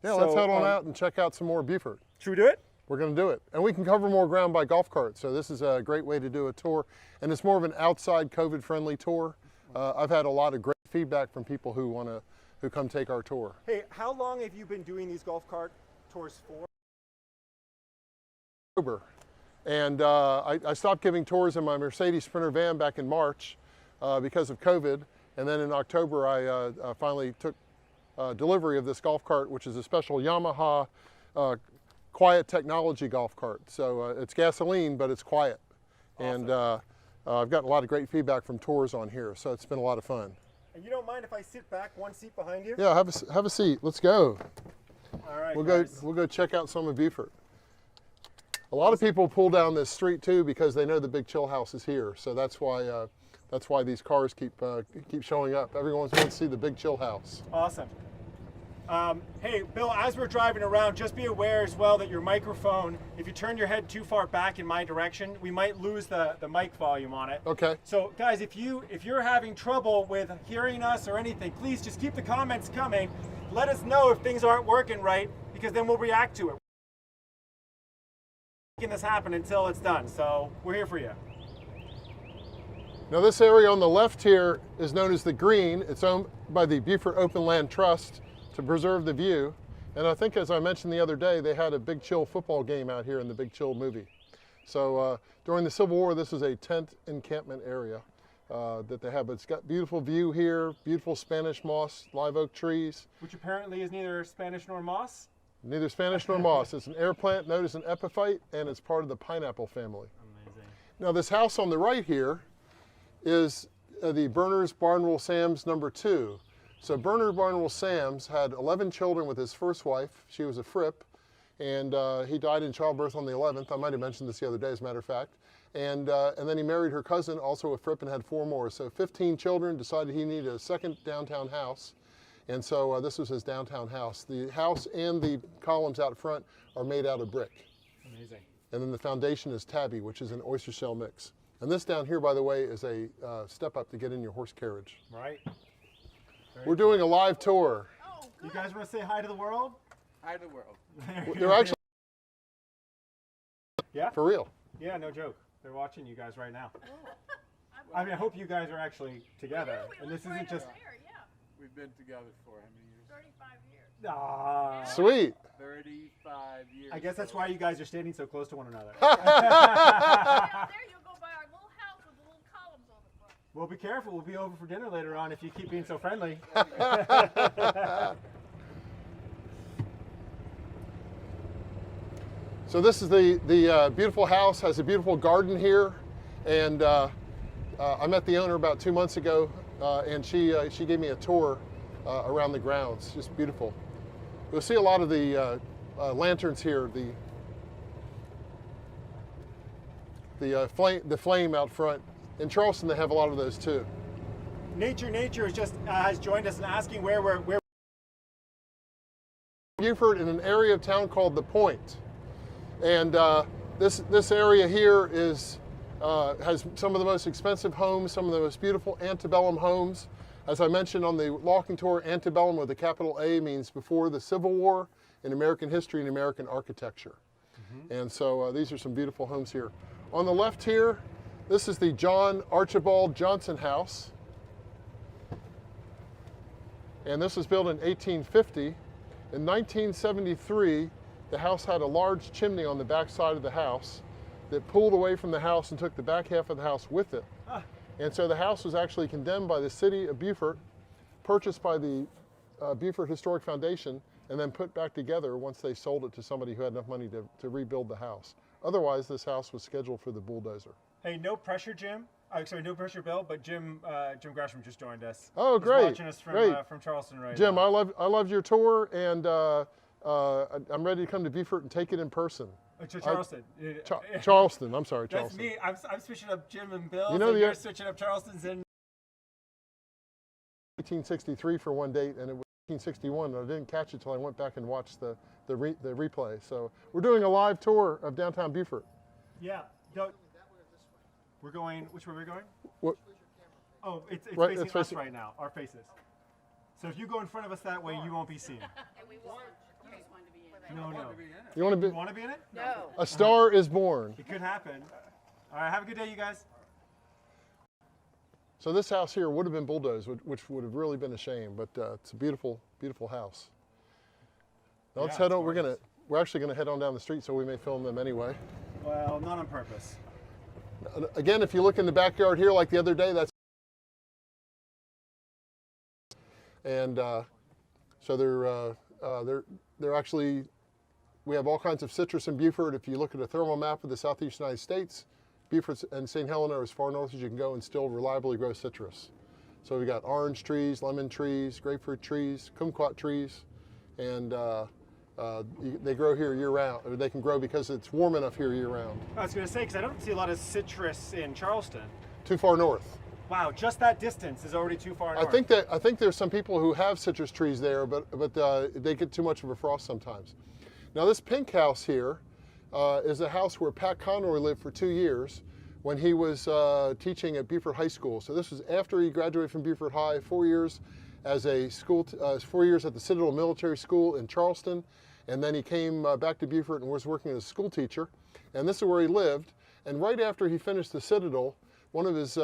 Yeah, let's head on out and check out some more Beaufort. Should we do it? We're going to do it. And we can cover more ground by golf cart. So this is a great way to do a tour. And it's more of an outside COVID-friendly tour. I've had a lot of great feedback from people who come take our tour. Hey, how long have you been doing these golf cart tours for? October. And I stopped giving tours in my Mercedes Sprinter van back in March because of COVID. And then in October, I finally took delivery of this golf cart, which is a special Yamaha quiet technology golf cart. So it's gasoline, but it's quiet. Awesome. And I've gotten a lot of great feedback from tours on here, so it's been a lot of fun. And you don't mind if I sit back one seat behind you? Yeah, have a seat. Let's go. All right, we'll go check out some of Beaufort. A lot of people pull down this street too because they know the big chill house is here. So that's why these cars keep showing up. Everyone wants to see the big chill house. Awesome. Hey, Bill, as we're driving around, just be aware as well that your microphone, if you turn your head too far back in my direction, we might lose the mic volume on it. Okay. So guys, if you're having trouble with hearing us or anything, please just keep the comments coming. Let us know if things aren't working right, because then we'll react to it. We're making this happen until it's done, so we're here for you. Now this area on the left here is known as the Green. It's owned by the Beaufort Open Land Trust to preserve the view. And I think, as I mentioned the other day, they had a Big Chill football game out here in the Big Chill movie. So during the Civil War, this is a tent encampment area that they have. But it's got beautiful view here, beautiful Spanish moss, live oak trees. Which apparently is neither Spanish nor moss? Neither Spanish nor moss. It's an air plant known as an epiphyte, and it's part of the pineapple family. Amazing. Now this house on the right here is the Berners Barnwell Sams #2. So Bernard Barnwell Sams had 11 children with his first wife. She was a Fripp, and he died in childbirth on the 11th. I might have mentioned this the other day, as a matter of fact. And then he married her cousin, also a Fripp, and had 4 more. So 15 children, decided he needed a second downtown house. And so this was his downtown house. The house and the columns out front are made out of brick. Amazing. And then the foundation is tabby, which is an oyster shell mix. And this down here, by the way, is a step up to get in your horse carriage. Right. We're doing a live tour. Oh, you guys want to say hi to the world? Hi to the world. They're actually, yeah? for real. Yeah, no joke. They're watching you guys right now. I mean, I hope you guys are actually together. And this isn't just... We've been together for how many years? 35 years. Ah, Sweet. 35 years. I guess that's why you guys are standing so close to one another. There you'll go by our little house with the little columns on the front. Well, be careful. We'll be over for dinner later on if you keep being so friendly. So this is the beautiful house, has a beautiful garden here. And I met the owner about 2 months ago, and she gave me a tour around the grounds. Just beautiful. You'll see a lot of the lanterns here, the flame out front. In Charleston, they have a lot of those too. Nature is just has joined us and asking where Beaufort in an area of town called the Point, and this area here is has some of the most expensive homes, some of the most beautiful antebellum homes. As I mentioned on the walking tour, antebellum with a capital A means before the Civil War in American history and American architecture. And so these are some beautiful homes here. On the left here, this is the John Archibald Johnson House. And this was built in 1850. In 1973, the house had a large chimney on the back side of the house that pulled away from the house and took the back half of the house with it. And so the house was actually condemned by the city of Beaufort, purchased by the Beaufort Historic Foundation, and then put back together once they sold it to somebody who had enough money to rebuild the house. Otherwise, this house was scheduled for the bulldozer. Hey, no pressure, Jim. Sorry, no pressure, Bill. But Jim Gresham just joined us. Oh, He's great! watching us from Charleston right Jim, now. I loved your tour, and I'm ready to come to Beaufort and take it in person. To Charleston. Charleston. I'm sorry, That's Charleston. me. I'm switching up Jim and Bill. You know, you're switching up Charleston's in 1863 for one date, and it was 1861, and I didn't catch it till I went back and watched the replay. So we're doing a live tour of downtown Beaufort. Yeah. We're going. Which way we're going? What? Oh, it's Right, facing it's us facing- right now. Our faces. So if you go in front of us that way, you won't be seen. And we won't. No, no. You want to You be? want to be in it? No. A star is born. It could happen. All right, have a good day, you guys. So this house here would have been bulldozed, which would have really been a shame. But it's a beautiful, beautiful house. Now let's Yeah, head it's on. gorgeous. We're actually gonna head on down the street, so we may film them anyway. Well, not on purpose. Again, if you look in the backyard here, like the other day, that's and so they're actually. We have all kinds of citrus in Beaufort. If you look at a thermal map of the southeast United States, Beaufort and St. Helena are as far north as you can go and still reliably grow citrus. So we've got orange trees, lemon trees, grapefruit trees, kumquat trees, and they grow here year round, or they can grow because it's warm enough here year round. I was going to say, because I don't see a lot of citrus in Charleston. Too far north. Wow, just that distance is already too far north. I think there's some people who have citrus trees there, but they get too much of a frost sometimes. Now this pink house here is a house where Pat Conroy lived for 2 years when he was teaching at Beaufort High School. So this was after he graduated from Beaufort High, 4 years as a school, 4 years at the Citadel Military School in Charleston, and then he came back to Beaufort and was working as a school teacher. And this is where he lived. And right after he finished the Citadel, one of his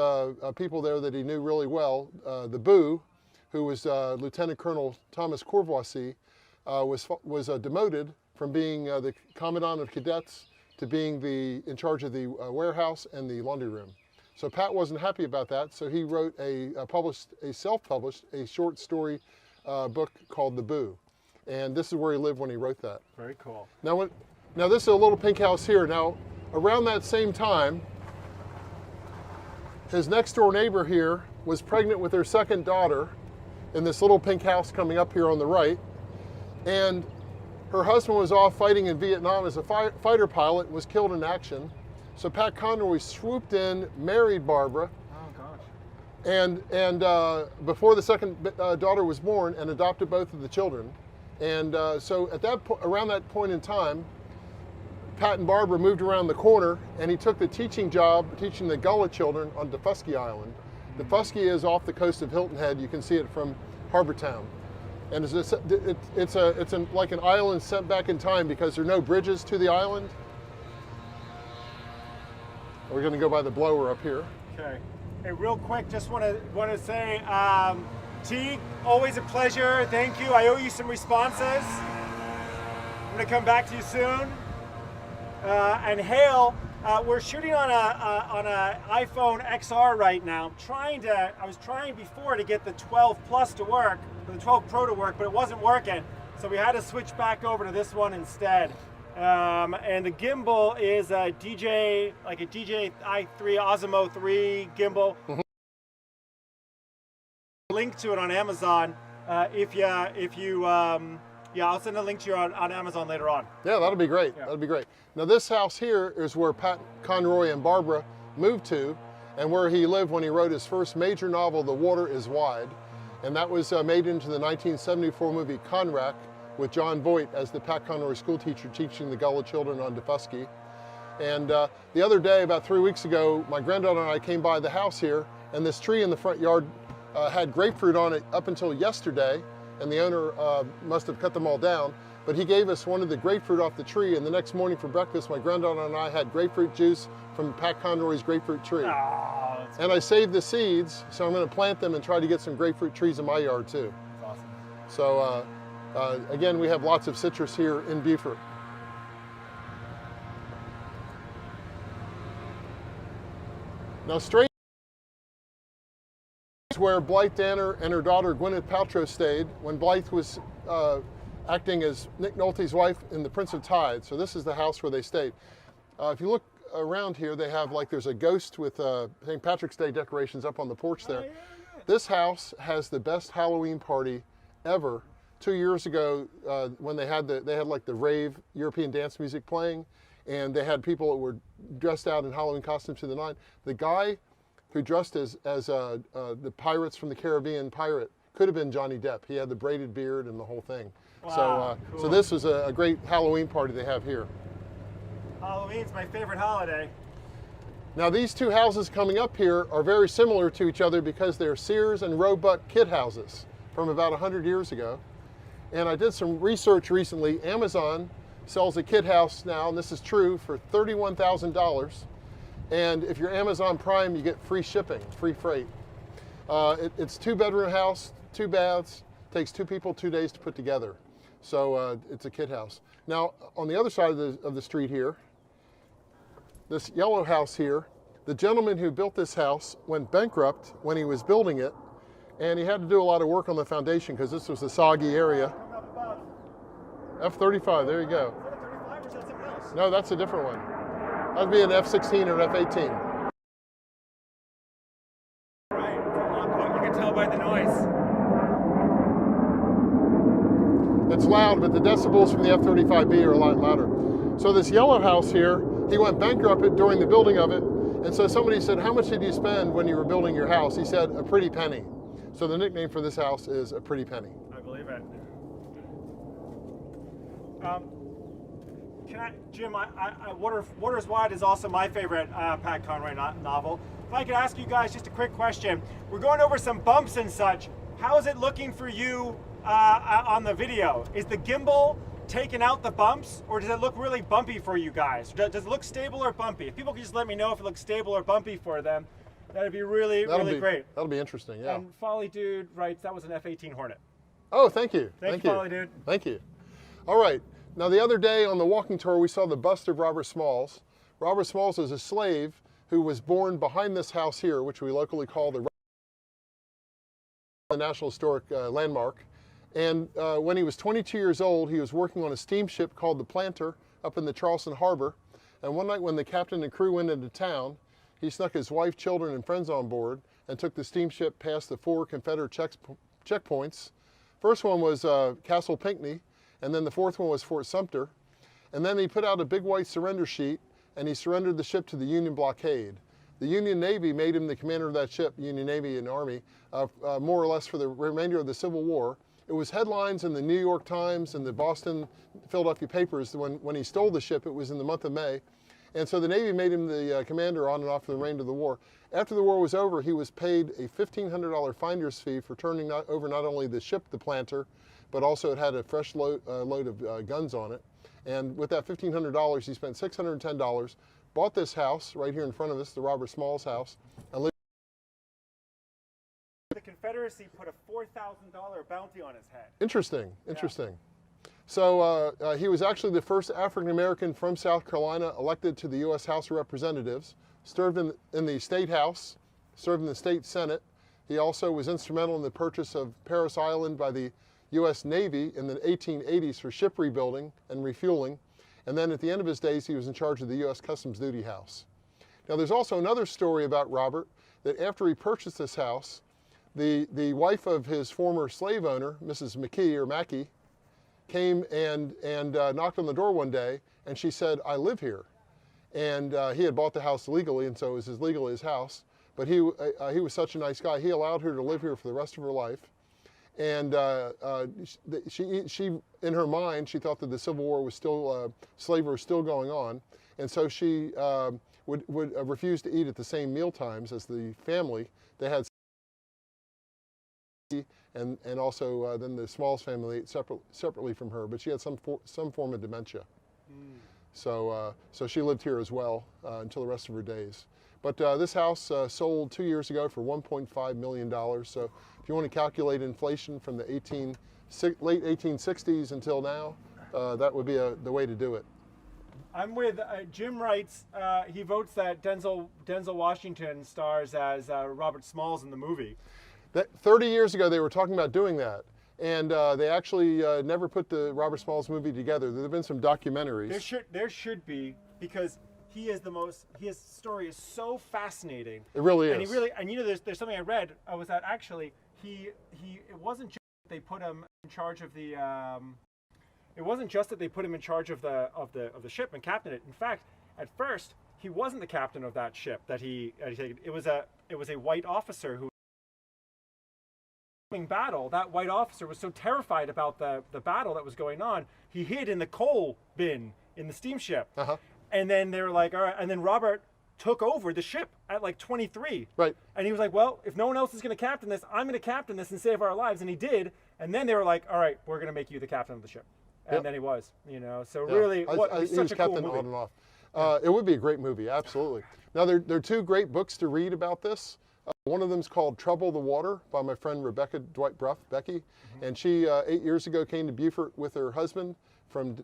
people there that he knew really well, the Boo, who was Lieutenant Colonel Thomas Courvoisier, was demoted from being the Commandant of Cadets to being in charge of the warehouse and the laundry room. So Pat wasn't happy about that, so he wrote a self-published short story book called The Boo. And this is where he lived when he wrote that. Very cool. Now this is a little pink house here. Now, around that same time, his next door neighbor here was pregnant with their second daughter in this little pink house coming up here on the right. And her husband was off fighting in Vietnam as a fighter pilot and was killed in action. So Pat Conroy swooped in, married Barbara, Oh, gosh. and before the second daughter was born, and adopted both of the children. And so at around that point in time, Pat and Barbara moved around the corner, and he took the teaching job, teaching the Gullah children on Defusky Island. Defusky is off the coast of Hilton Head. You can see it from Harbor Town. And it's like an island sent back in time because there are no bridges to the island. We're going to go by the blower up here. Okay. Hey, real quick, just want to say, T, always a pleasure. Thank you. I owe you some responses. I'm going to come back to you soon. And Hale, we're shooting on a iPhone XR right now. I was trying before to get the 12 Plus to work, or the 12 Pro to work, but it wasn't working. So we had to switch back over to this one instead. And the gimbal is a DJI 3 Osmo 3 gimbal. Mm-hmm. Link to it on Amazon. Yeah, I'll send a link to you on Amazon later on. Yeah, that'll be great. Yeah. That'll be great. Now this house here is where Pat Conroy and Barbara moved to, and where he lived when he wrote his first major novel, The Water is Wide. And that was made into the 1974 movie Conrack, with John Voight as the Pat Conroy school teacher teaching the Gullah children on Defusky. And the other day, about 3 weeks ago, my granddaughter and I came by the house here, and this tree in the front yard had grapefruit on it up until yesterday, and the owner must have cut them all down. But he gave us one of the grapefruit off the tree, and the next morning for breakfast, my granddaughter and I had grapefruit juice from Pat Conroy's grapefruit tree. Oh, that's And I saved the seeds, so I'm going to plant them and try to get some grapefruit trees in my yard too. awesome. So again, we have lots of citrus here in Beaufort. Now, straight is where Blythe Danner and her daughter Gwyneth Paltrow stayed when Blythe was acting as Nick Nolte's wife in The Prince of Tides. So this is the house where they stayed. If you look around here, they have there's a ghost with St. Patrick's Day decorations up on the porch there. This house has the best Halloween party ever. 2 years ago, when they had the rave European dance music playing, and they had people that were dressed out in Halloween costumes to the nine. The guy who dressed as the Pirates from the Caribbean pirate could have been Johnny Depp. He had the braided beard and the whole thing. Wow, So cool. this was a great Halloween party they have here. Halloween's my favorite holiday. Now these two houses coming up here are very similar to each other because they're Sears and Roebuck kid houses from about 100 years ago. And I did some research recently. Amazon sells a kit house now, and this is true, for $31,000. And if you're Amazon Prime, you get free shipping, free freight. It's 2-bedroom house, 2 baths, takes 2 people 2 days to put together. So it's a kit house. Now, on the other side of the street here, this yellow house here, the gentleman who built this house went bankrupt when he was building it, and he had to do a lot of work on the foundation because this was a soggy area. F-35, there you go. Is that a 35 or is that something else? No, that's a different one. That'd be an F-16 or an F-18. Right, it's a long point. You can tell by the noise. It's loud, but the decibels from the F-35B are a lot louder. So this yellow house here, he went bankrupt during the building of it, and so somebody said, how much did you spend when you were building your house? He said, a pretty penny. So the nickname for this house is a pretty penny. I believe it. Jim, Waters Wide is also my favorite Pat Conroy novel. If I could ask you guys just a quick question. We're going over some bumps and such. How is it looking for you on the video? Is the gimbal taking out the bumps, or does it look really bumpy for you guys? Does it look stable or bumpy? If people could just let me know if it looks stable or bumpy for them, that'd be really great. That'll be interesting, yeah. And Folly Dude writes, that was an F-18 Hornet. Oh, thank you. Thank you, Folly Dude. Thank you. All right. Now, the other day on the walking tour, we saw the bust of Robert Smalls. Robert Smalls is a slave who was born behind this house here, which we locally call the National Historic Landmark. And when he was 22 years old, he was working on a steamship called the Planter up in the Charleston Harbor. And one night when the captain and crew went into town, he snuck his wife, children, and friends on board and took the steamship past the 4 Confederate checkpoints. First one was Castle Pinckney, and then the 4th one was Fort Sumter. And then he put out a big white surrender sheet, and he surrendered the ship to the Union blockade. The Union Navy made him the commander of that ship, Union Navy and Army, more or less for the remainder of the Civil War. It was headlines in the New York Times and the Boston, Philadelphia papers when he stole the ship. It was in the month of May. And so the Navy made him the commander on and off for the remainder of the war. After the war was over, he was paid a $1,500 finder's fee for turning over not only the ship, the Planter, but also it had a fresh load of guns on it. And with that $1,500, he spent $610, bought this house right here in front of us, the Robert Smalls house, and lived. The Confederacy put a $4,000 bounty on his head. Interesting, interesting. Yeah. So he was actually the first African American from South Carolina elected to the U.S. House of Representatives, served in the State House, served in the State Senate. He also was instrumental in the purchase of Parris Island by the U.S. Navy in the 1880s for ship rebuilding and refueling. And then at the end of his days, he was in charge of the U.S. Customs Duty House. Now there's also another story about Robert, that after he purchased this house, the wife of his former slave owner, Mrs. McKee or Mackey, came and knocked on the door one day, and she said, I live here. And he had bought the house legally, and so it was as legal as his house. But he was such a nice guy, he allowed her to live here for the rest of her life. And she, in her mind, she thought that the Civil War was still, slavery was still going on. And so she would refuse to eat at the same meal times as the family. They had, and also then the Smalls family ate separately from her, but she had some form of dementia. Mm. So she lived here as well until the rest of her days. But this house sold 2 years ago for $1.5 million. So if you want to calculate inflation from the late 1860s until now, that would be the way to do it. I'm with Jim writes, he votes that Denzel Washington stars as Robert Smalls in the movie. 30 years ago, they were talking about doing that. And they actually never put the Robert Smalls movie together. There have been some documentaries. There should be, because his story is so fascinating. It really is. And you know, there's something I read was that actually it wasn't just that they put him in charge of the it wasn't just that they put him in charge of the ship and captained it. In fact, at first he wasn't the captain of that ship that he taken. It was a white officer who battle. That white officer was so terrified about the battle that was going on, he hid in the coal bin in the steamship. Uh-huh. And then they were like, all right. And then Robert took over the ship at like 23. Right. And he was like, well, if no one else is going to captain this, I'm going to captain this and save our lives. And he did. And then they were like, all right, we're going to make you the captain of the ship. And Yep. then he was, you know. So Yeah. really, he it's was such a cool captain movie. on and off. It would be a great movie, absolutely. Now, there are two great books to read about this. One of them is called Trouble the Water by my friend Rebecca Dwight Bruff, Becky. And she, 8 years ago, came to Beaufort with her husband from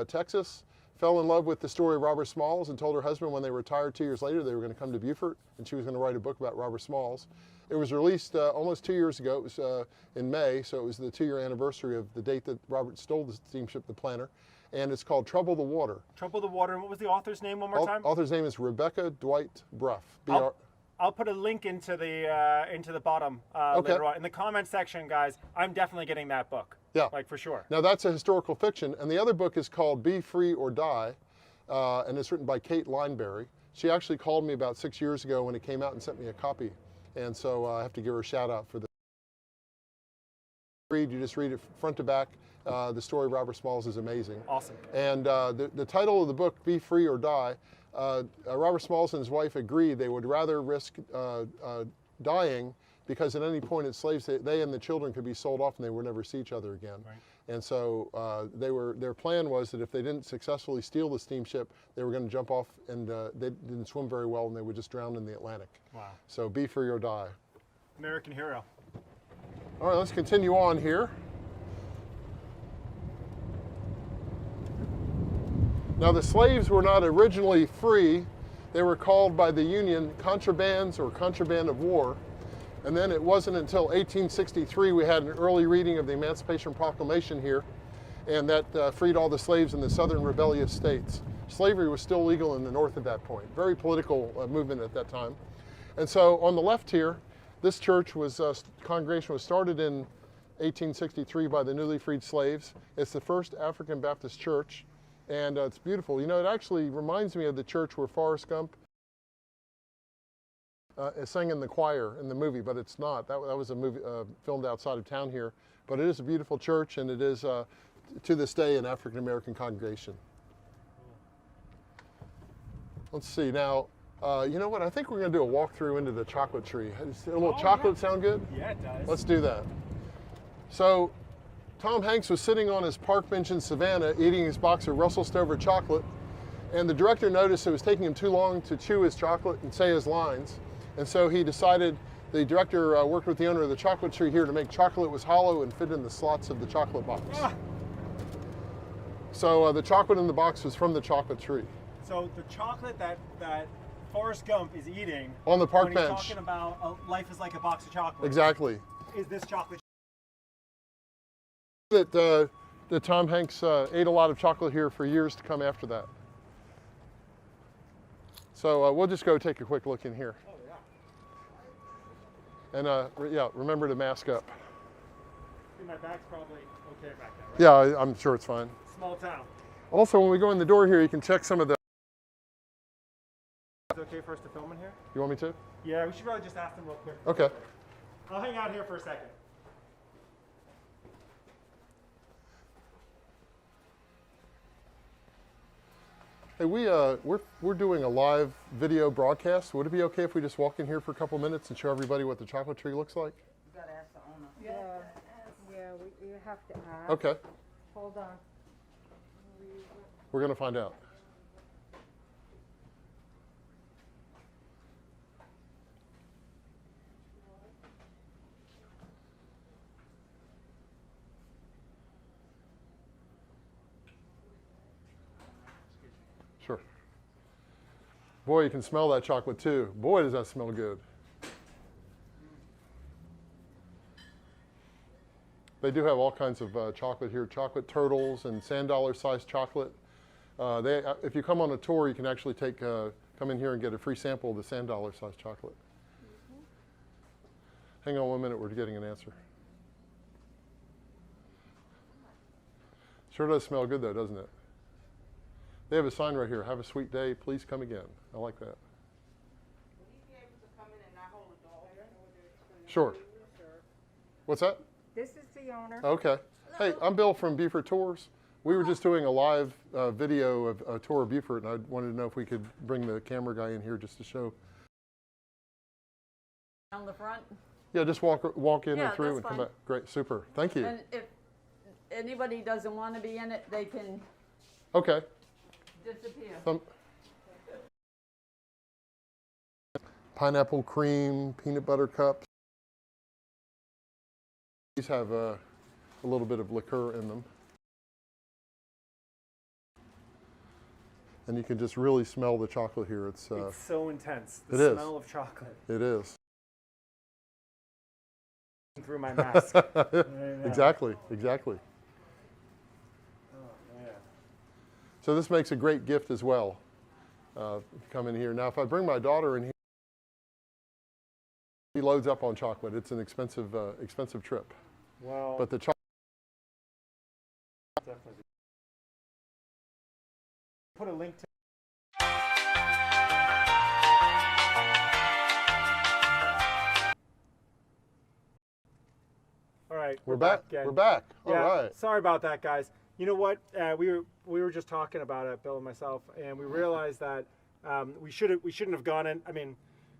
Texas, fell in love with the story of Robert Smalls, and told her husband when they retired 2 years later they were going to come to Beaufort, and she was going to write a book about Robert Smalls. It was released almost 2 years ago. It was in May, so it was the 2-year anniversary of the date that Robert stole the steamship, the Planter. And it's called Trouble the Water. Trouble the Water. And what was the author's name one more time? Author's name is Rebecca Dwight Bruff. I'll put a link into the bottom later on. In the comment section, guys, I'm definitely getting that book. Yeah. Like, for sure. Now, that's a historical fiction. And the other book is called Be Free or Die, and it's written by Kate Lineberry. She actually called me about 6 years ago when it came out and sent me a copy. And so I have to give her a shout out for this. You just read it front to back. The story of Robert Smalls is amazing. Awesome. And the title of the book, Be Free or Die, Robert Smalls and his wife agreed they would rather risk dying because at any point as slaves, they and the children could be sold off and they would never see each other again. Right. And so their plan was that if they didn't successfully steal the steamship, they were going to jump off, and they didn't swim very well and they would just drown in the Atlantic. Wow. So be free or die. American hero. All right, let's continue on here. Now, the slaves were not originally free. They were called by the Union contrabands or contraband of war. And then it wasn't until 1863 we had an early reading of the Emancipation Proclamation here, and that freed all the slaves in the southern rebellious states. Slavery was still legal in the North at that point. Very political movement at that time. And so on the left here, this church was, congregation was started in 1863 by the newly freed slaves. It's the first African Baptist church, and it's beautiful. You know, it actually reminds me of the church where Forrest Gump sang in the choir in the movie, but it's not. That was a movie filmed outside of town here. But it is a beautiful church, and it is, to this day, an African-American congregation. Let's see. Now, you know what? I think we're going to do a walkthrough into the chocolate tree. Does a little chocolate sound good? Yeah, it does. Let's do that. So, Tom Hanks was sitting on his park bench in Savannah eating his box of Russell Stover chocolate, and the director noticed it was taking him too long to chew his chocolate and say his lines. And so he decided, the director worked with the owner of the chocolate tree here to make chocolate was hollow and fit in the slots of the chocolate box. Ah. So the chocolate in the box was from the chocolate tree. So the chocolate that Forrest Gump is eating On the park when bench. he's talking about life is like a box of chocolate. Exactly. Is this chocolate? That Tom Hanks ate a lot of chocolate here for years to come after that. So we'll just go take a quick look in here. Oh yeah. And yeah, remember to mask up. My bag's probably okay back there, right? Yeah, I'm sure it's fine. Small town. Also, when we go in the door here, you can check some of the... Is it okay for us to film in here? You want me to? Yeah, we should probably just ask them real quick. Okay. I'll hang out here for a second. Hey, we're doing a live video broadcast. Would it be okay if we just walk in here for a couple minutes and show everybody what the chocolate tree looks like? You gotta ask the owner. Yeah, we have to ask. Okay, Hold on. we're gonna find out. Sure. Boy, you can smell that chocolate too. Boy, does that smell good. They do have all kinds of chocolate here, chocolate turtles and sand dollar sized chocolate. If you come on a tour, you can actually come in here and get a free sample of the sand dollar sized chocolate. Hang on 1 minute, we're getting an answer. Sure does smell good though, doesn't it? They have a sign right here, have a sweet day, please come again. I like that. Will you be able to come in and not hold the door open? Sure. What's that? This is the owner. Okay. Hey, I'm Bill from Beaufort Tours. We were just doing a live video of a tour of Beaufort, and I wanted to know if we could bring the camera guy in here just to show. On the front? Yeah, just walk in Yeah, and through that's and come fine. back. Great, super. Thank you. And if anybody doesn't want to be in it, they can Okay. disappear. Pineapple cream, peanut butter cups. These have a little bit of liqueur in them. And you can just really smell the chocolate here. It's so intense. it The is. smell of chocolate It is. through my mask. Exactly, exactly. Oh, man. So this makes a great gift as well. Come in here. Now, if I bring my daughter in here, she loads up on chocolate. It's an expensive, expensive trip. Well, But the chocolate. definitely. Put a link to. All right, We're back. again. We're back. Yeah, All right. sorry about that, guys. You know what? We were just talking about it, Bill and myself, and we realized that we shouldn't have gone in. I mean,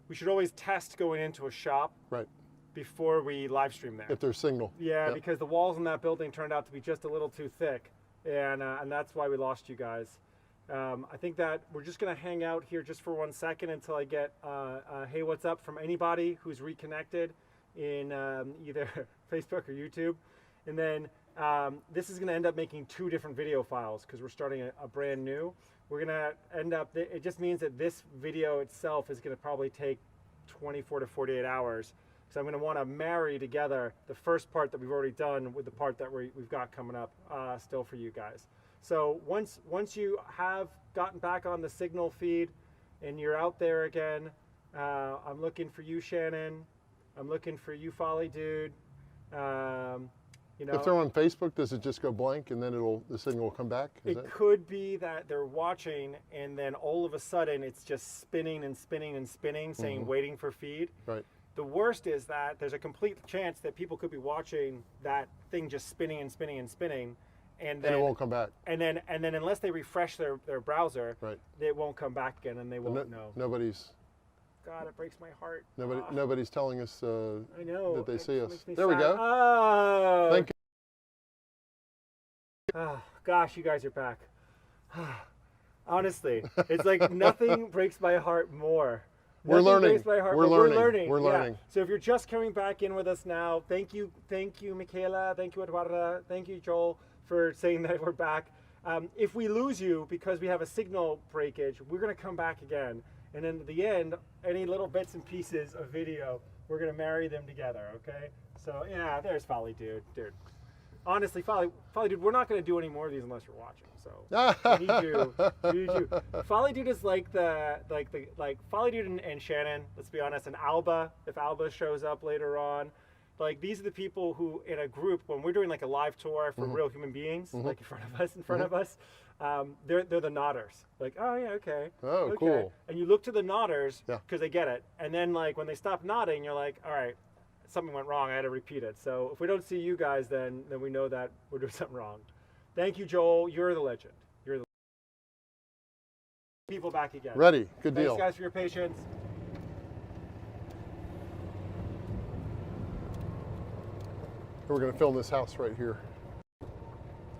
we should always test going into a shop Right. before we live stream there. If there's signal. Yeah, Yep. because the walls in that building turned out to be just a little too thick, and that's why we lost you guys. I think that we're just gonna hang out here just for 1 second until I get hey, what's up from anybody who's reconnected in either Facebook or YouTube, and then this is gonna end up making 2 different video files because we're starting a brand new. We're gonna end up. It just means that this video itself is gonna probably take 24 to 48 hours. So I'm going to want to marry together the first part that we've already done with the part that we've got coming up still for you guys. So once you have gotten back on the signal feed and you're out there again, I'm looking for you, Shannon. I'm looking for you, Folly Dude. You know, If they're on Facebook, does it just go blank and then the signal will come back? Is it could be that they're watching and then all of a sudden it's just spinning and spinning and spinning, saying waiting for feed. Right. The worst is that there's a complete chance that people could be watching that thing just spinning and spinning and spinning, and then it won't come back. And then unless they refresh their browser, Right. it won't come back again, and they won't know. Nobody's God, it breaks my heart. nobody's telling us I know that they it see us. makes me There we sad. go. Oh, Thank you. Oh, gosh, you guys are back. Honestly, it's like nothing breaks my heart more. We're Nothing learning. breaks my heart, We're but learning. We're yeah. learning. So if you're just coming back in with us now, thank you, Michaela, thank you, Eduarda, thank you, Joel, for saying that we're back. If we lose you because we have a signal breakage, we're going to come back again. And then at the end, any little bits and pieces of video, we're going to marry them together, okay? So, yeah, there's Folly Dude. Honestly, Folly Dude, we're not going to do any more of these unless you're watching. So we need you. We need you. Folly Dude is like Folly Dude and Shannon. Let's be honest. And Alba, if Alba shows up later on, like these are the people who, in a group, when we're doing like a live tour for real human beings, like in front of us, they're the nodders. Like, oh yeah, okay. Oh, okay. cool. And you look to the nodders Yeah. because they get it. And then like when they stop nodding, you're like, all right, something went wrong. I had to repeat it. So if we don't see you guys, then we know that we're doing something wrong. Thank you, Joel. You're the legend. You're the people back again. Ready. Good deal. Thanks, guys, for your patience. We're going to film this house right here.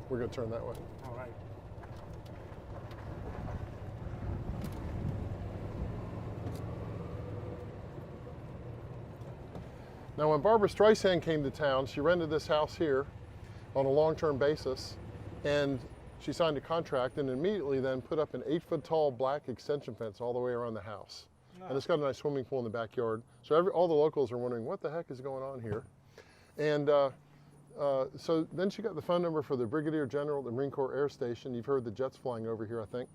We're going to turn that way. All right. Now, when Barbra Streisand came to town, she rented this house here on a long-term basis, and she signed a contract and immediately then put up an 8-foot-tall black extension fence all the way around the house. And it's got a nice swimming pool in the backyard. So all the locals are wondering, what the heck is going on here? And so then she got the phone number for the Brigadier General at the Marine Corps Air Station. You've heard the jets flying over here, I think.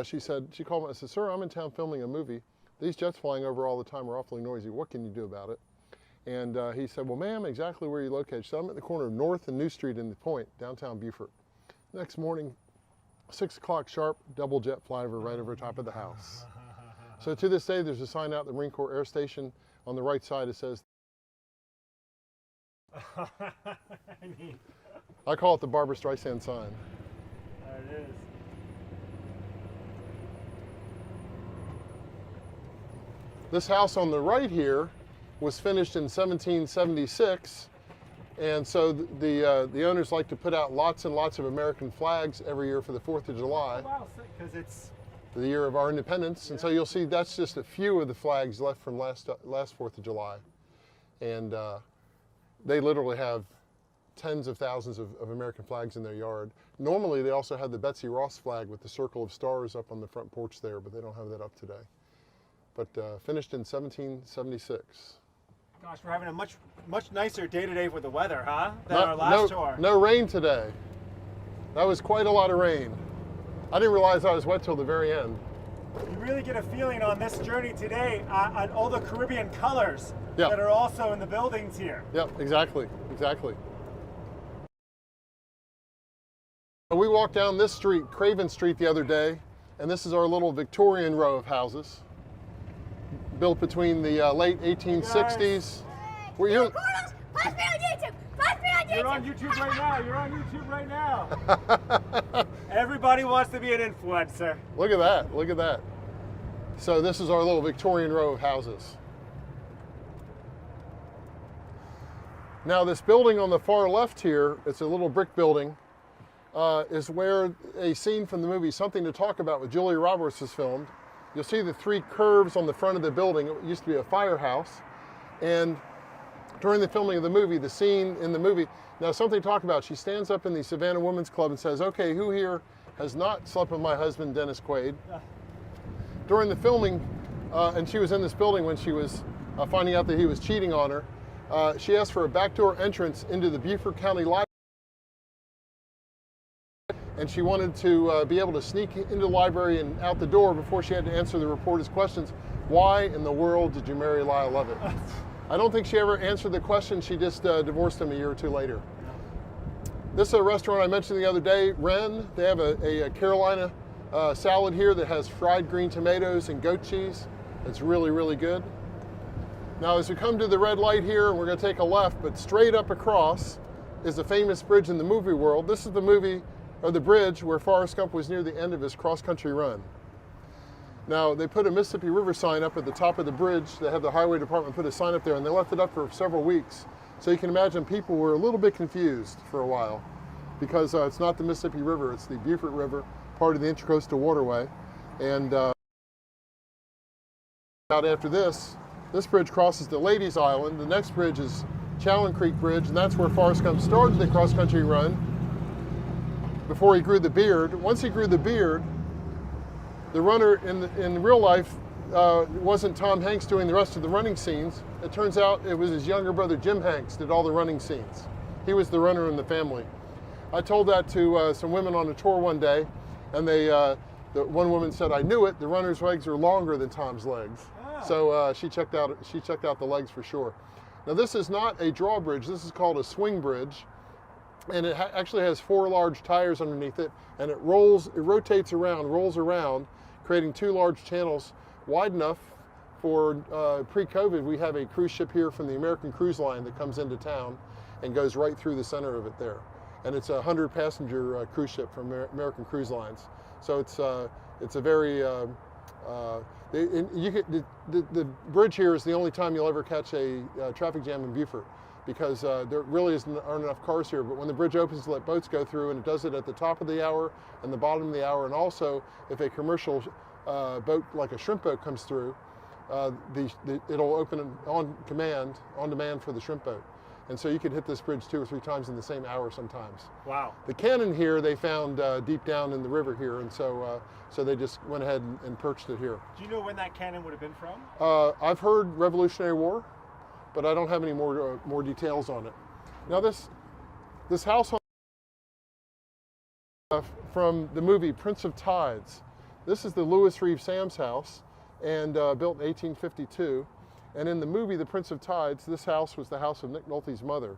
She called me and said, sir, I'm in town filming a movie. These jets flying over all the time are awfully noisy. What can you do about it? And he said, well, ma'am, exactly where are you located? So I'm at the corner of North and New Street in the Point, downtown Beaufort. Next morning, 6 o'clock sharp, double jet flyover right over top of the house. So to this day, there's a sign out at the Marine Corps Air Station on the right side. It says, I call it the Barbra Streisand sign. There it is. This house on the right here was finished in 1776, and so the owners like to put out lots and lots of American flags every year for the 4th of July, Wow, because it's the year of our independence. And so you'll see that's just a few of the flags left from last 4th of July. And they literally have tens of thousands of American flags in their yard. Normally they also have the Betsy Ross flag with the circle of stars up on the front porch there, but they don't have that up today. But finished in 1776. gosh, we're having a much nicer day today with the weather, huh? Than our last tour. No rain today. That was quite a lot of rain. I didn't realize I was wet till the very end. You really get a feeling on this journey today on all the Caribbean colors Yep. that are also in the buildings here. Yep, exactly. We walked down this street, Croven Street, the other day, and this is our little Victorian row of houses, built between the late 1860s. Well, Post me on YouTube! Post me on YouTube! You're on YouTube right now. Everybody wants to be an influencer. Look at that. So this is our little Victorian row of houses. Now this building on the far left here, it's a little brick building, is where a scene from the movie Something to Talk About with Julia Roberts was filmed. You'll see the 3 curves on the front of the building. It used to be a firehouse. And during the filming of the movie, the scene in the movie, now Something to Talk About, she stands up in the Savannah Women's Club and says, okay, who here has not slept with my husband, Dennis Quaid? During the filming, and she was in this building when she was finding out that he was cheating on her, she asked for a backdoor entrance into the Beaufort County Library, and she wanted to be able to sneak into the library and out the door before she had to answer the reporter's questions. Why in the world did you marry Lyle Lovett? I don't think she ever answered the question. She just divorced him a year or 2 later. This is a restaurant I mentioned the other day, Wren. They have a Carolina salad here that has fried green tomatoes and goat cheese. It's really, really good. Now as we come to the red light here, we're going to take a left, but straight up across is a famous bridge in the movie world. This is the bridge where Forrest Gump was near the end of his cross-country run. Now they put a Mississippi River sign up at the top of the bridge. They have the highway department put a sign up there, and they left it up for several weeks. So you can imagine people were a little bit confused for a while, because it's not the Mississippi River, it's the Beaufort River, part of the Intracoastal Waterway. And out after this bridge crosses the Ladies Island. The next bridge is Challen Creek Bridge, and that's where Forrest Gump started the cross-country run before he grew the beard. Once he grew the beard, the runner in real life wasn't Tom Hanks doing the rest of the running scenes. It turns out it was his younger brother Jim Hanks did all the running scenes. He was the runner in the family. I told that to some women on a tour one day, and one woman said, "I knew it. The runner's legs are longer than Tom's legs." Ah. So she checked out the legs for sure. Now this is not a drawbridge. This is called a swing bridge, and it actually has 4 large tires underneath it, and it rolls around, creating 2 large channels wide enough for pre-COVID. We have a cruise ship here from the American Cruise Line that comes into town and goes right through the center of it there. And it's a 100-passenger cruise ship from American Cruise Lines. So it's a very the bridge here is the only time you'll ever catch a traffic jam in Beaufort, because there really aren't enough cars here. But when the bridge opens to let boats go through, and it does it at the top of the hour and the bottom of the hour, and also if a commercial boat like a shrimp boat comes through, it'll open on demand for the shrimp boat. And so you could hit this bridge 2 or 3 times in the same hour sometimes. Wow. The cannon here they found deep down in the river here, and so they just went ahead and perched it here. Do you know when that cannon would have been from? I've heard Revolutionary War, but I don't have any more details on it. Now this house from the movie Prince of Tides. This is the Louis Reeve Sam's house, and built in 1852. And in the movie The Prince of Tides, this house was the house of Nick Nolte's mother.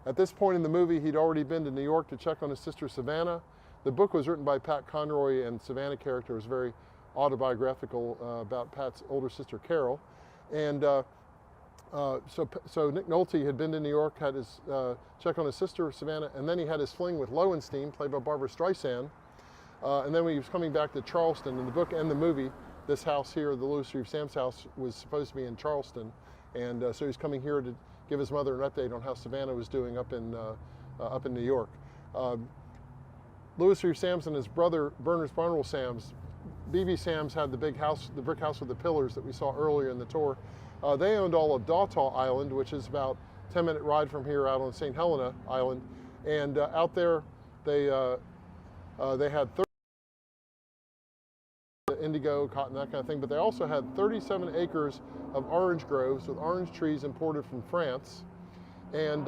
At this point in the movie, he'd already been to New York to check on his sister Savannah. The book was written by Pat Conroy, and Savannah character was very autobiographical about Pat's older sister Carol. And so Nick Nolte had been to New York, had his check on his sister Savannah, and then he had his fling with Lowenstein, played by Barbra Streisand. And then when he was coming back to Charleston, in the book and the movie, this house here, the Louis Reeve Sam's house, was supposed to be in Charleston, And so he's coming here to give his mother an update on how Savannah was doing up in New York. Louis Reeve Sams and his brother Berners Barnwell Sams, B.B. Sams had the big house, the brick house with the pillars that we saw earlier in the tour. They owned all of Dawtaw Island, which is about a 10-minute ride from here out on St. Helena Island. And out there, they had indigo, cotton, that kind of thing, but they also had 37 acres of orange groves with orange trees imported from France. And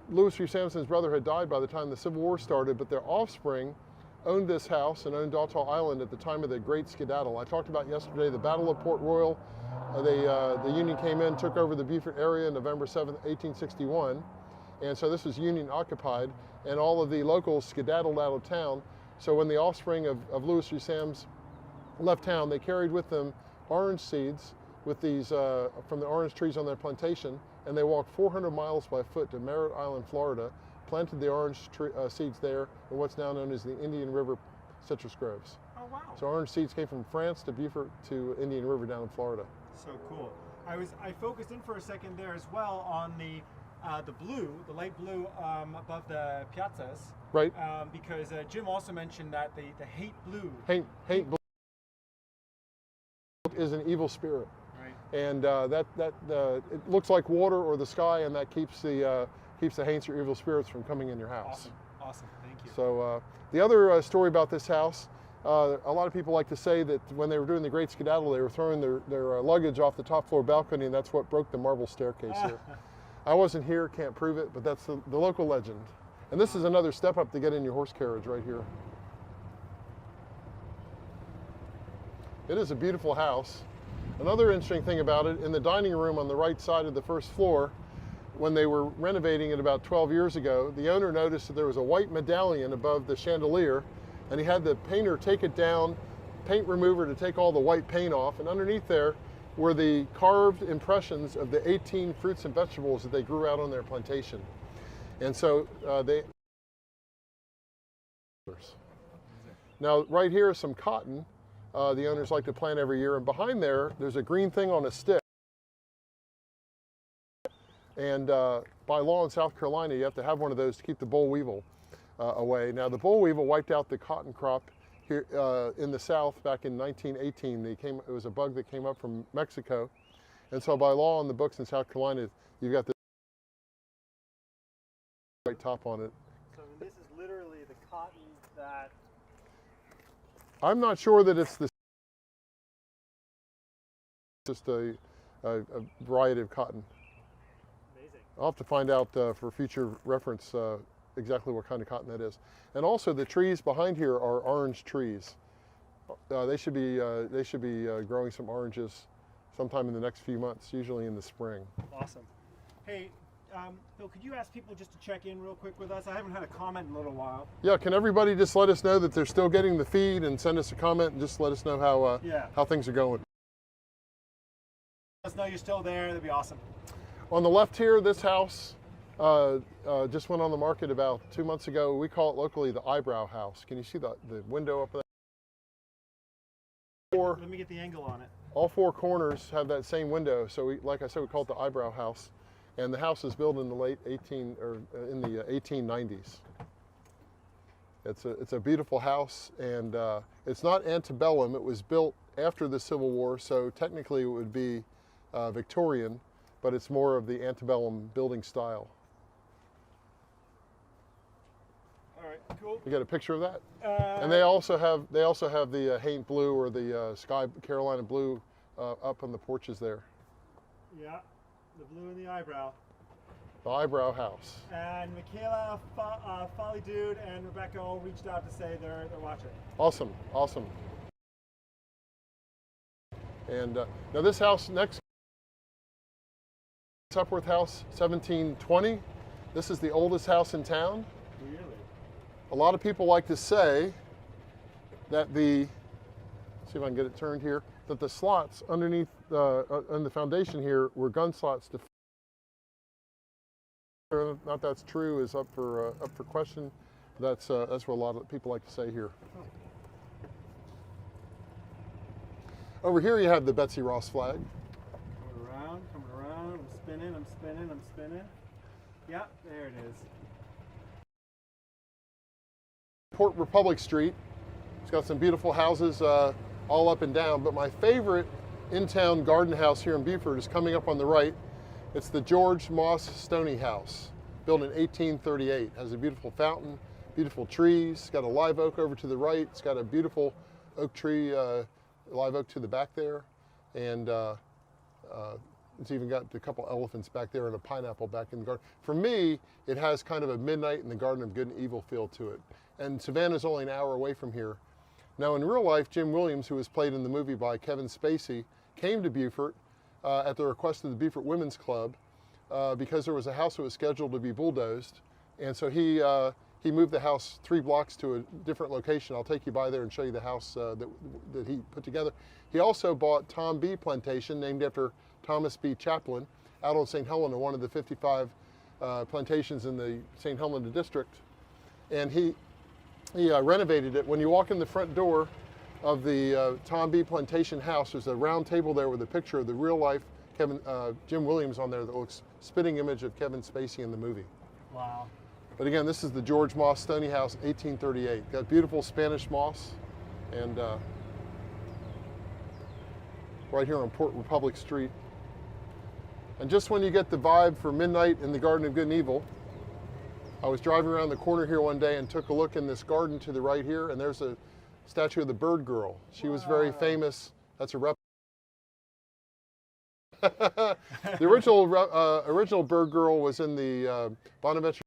Louis Reeve Samson's brother had died by the time the Civil War started, but their offspring owned this house and owned Dawtaw Island at the time of the Great Skedaddle. I talked about yesterday the Battle of Port Royal. The Union came in, took over the Beaufort area November 7th, 1861. And so this was Union occupied, and all of the locals skedaddled out of town. So when the offspring of Louis Reeve Sams left town, they carried with them orange seeds with these from the orange trees on their plantation, and they walked 400 miles by foot to Merritt Island, Florida, planted the orange seeds there in what's now known as the Indian River citrus groves. Oh, wow. So orange seeds came from France to Beaufort to Indian River down in Florida. So cool. I focused in for a second there as well on the blue, the light blue above the piazzas. Right. Because Jim also mentioned that the hate blue. Hate blue is an evil spirit. Right. And it looks like water or the sky, and that keeps the hates or evil spirits from coming in your house. Awesome. Thank you. So the other story about this house, a lot of people like to say that when they were doing the Great Skedaddle, they were throwing their luggage off the top floor balcony, and that's what broke the marble staircase here. I wasn't here, can't prove it, but that's the local legend. And this is another step up to get in your horse carriage right here. It is a beautiful house. Another interesting thing about it, in the dining room on the right side of the first floor, when they were renovating it about 12 years ago, the owner noticed that there was a white medallion above the chandelier, and he had the painter take it down, paint remover to take all the white paint off, and underneath there were the carved impressions of the 18 fruits and vegetables that they grew out on their plantation. And so now right here is some cotton the owners like to plant every year, and behind there's a green thing on a stick. And by law in South Carolina, you have to have one of those to keep the boll weevil away. Now the boll weevil wiped out the cotton crop here in the South back in 1918. It was a bug that came up from Mexico. And so by law on the books in South Carolina, you've got the white top on it. So this is literally the cotton that... I'm not sure that it's just a variety of cotton. Amazing. I'll have to find out for future reference exactly what kind of cotton that is. And also the trees behind here are orange trees. They should be growing some oranges sometime in the next few months, usually in the spring. Awesome. Hey, Bill, could you ask people just to check in real quick with us? I haven't had a comment in a little while. Yeah, can everybody just let us know that they're still getting the feed and send us a comment and just let us know how things are going. Let us know you're still there. That'd be awesome. On the left here, this house just went on the market about 2 months ago. We call it locally the Eyebrow house. Can you see the window up there? Let me get the angle on it. All four corners have that same window. So like I said, we call it the Eyebrow house. And the house is built in the in the 1890s. It's a beautiful house, and it's not antebellum. It was built after the Civil War, so technically it would be Victorian, but it's more of the antebellum building style. All right, cool. You got a picture of that? And they also have the Haint blue or the Sky Carolina blue up on the porches there. Yeah. The blue and the eyebrow. The Eyebrow house. And Michaela, Folly Dude, and Rebecca all reached out to say they're watching. Awesome, awesome. And now this house next, Upworth House, 1720. This is the oldest house in town. Really? A lot of people like to say that see if I can get it turned here, that the slots underneath on the foundation here were gun slots. Not that's true is up for question. That's what a lot of people like to say here. Over here you have the Betsy Ross flag. Around. coming around. I'm spinning, I'm spinning, I'm spinning. Yep, there it is. Port Republic Street. It's got some beautiful houses all up and down, but my favorite in-town garden house here in Beaufort is coming up on the right. It's the George Moss Stoney house, built in 1838. It has a beautiful fountain, beautiful trees. It's got a live oak over to the right. It's got a beautiful oak tree, live oak to the back there. And it's even got a couple elephants back there and a pineapple back in the garden. For me, it has kind of a Midnight in the Garden of Good and Evil feel to it. And Savannah's only an hour away from here. Now in real life, Jim Williams, who was played in the movie by Kevin Spacey, came to Beaufort at the request of the Beaufort Women's Club because there was a house that was scheduled to be bulldozed. And so he moved the house 3 blocks to a different location. I'll take you by there and show you the house that he put together. He also bought Tom B Plantation, named after Thomas B. Chaplin, out on St. Helena, one of the 55 plantations in the St. Helena district. And he renovated it. When you walk in the front door of the Tom B Plantation house, there's a round table there with a picture of the real life Jim Williams on there that looks spitting image of Kevin Spacey in the movie. Wow. But again, this is the George Moss Stoney house, 1838. Got beautiful Spanish moss, and right here on Port Republic Street. And just when you get the vibe for Midnight in the Garden of Good and Evil, I was driving around the corner here one day and took a look in this garden to the right here, and there's a statue of the Bird Girl. She was very famous. That's a the original Bird Girl was in the Bonaventure,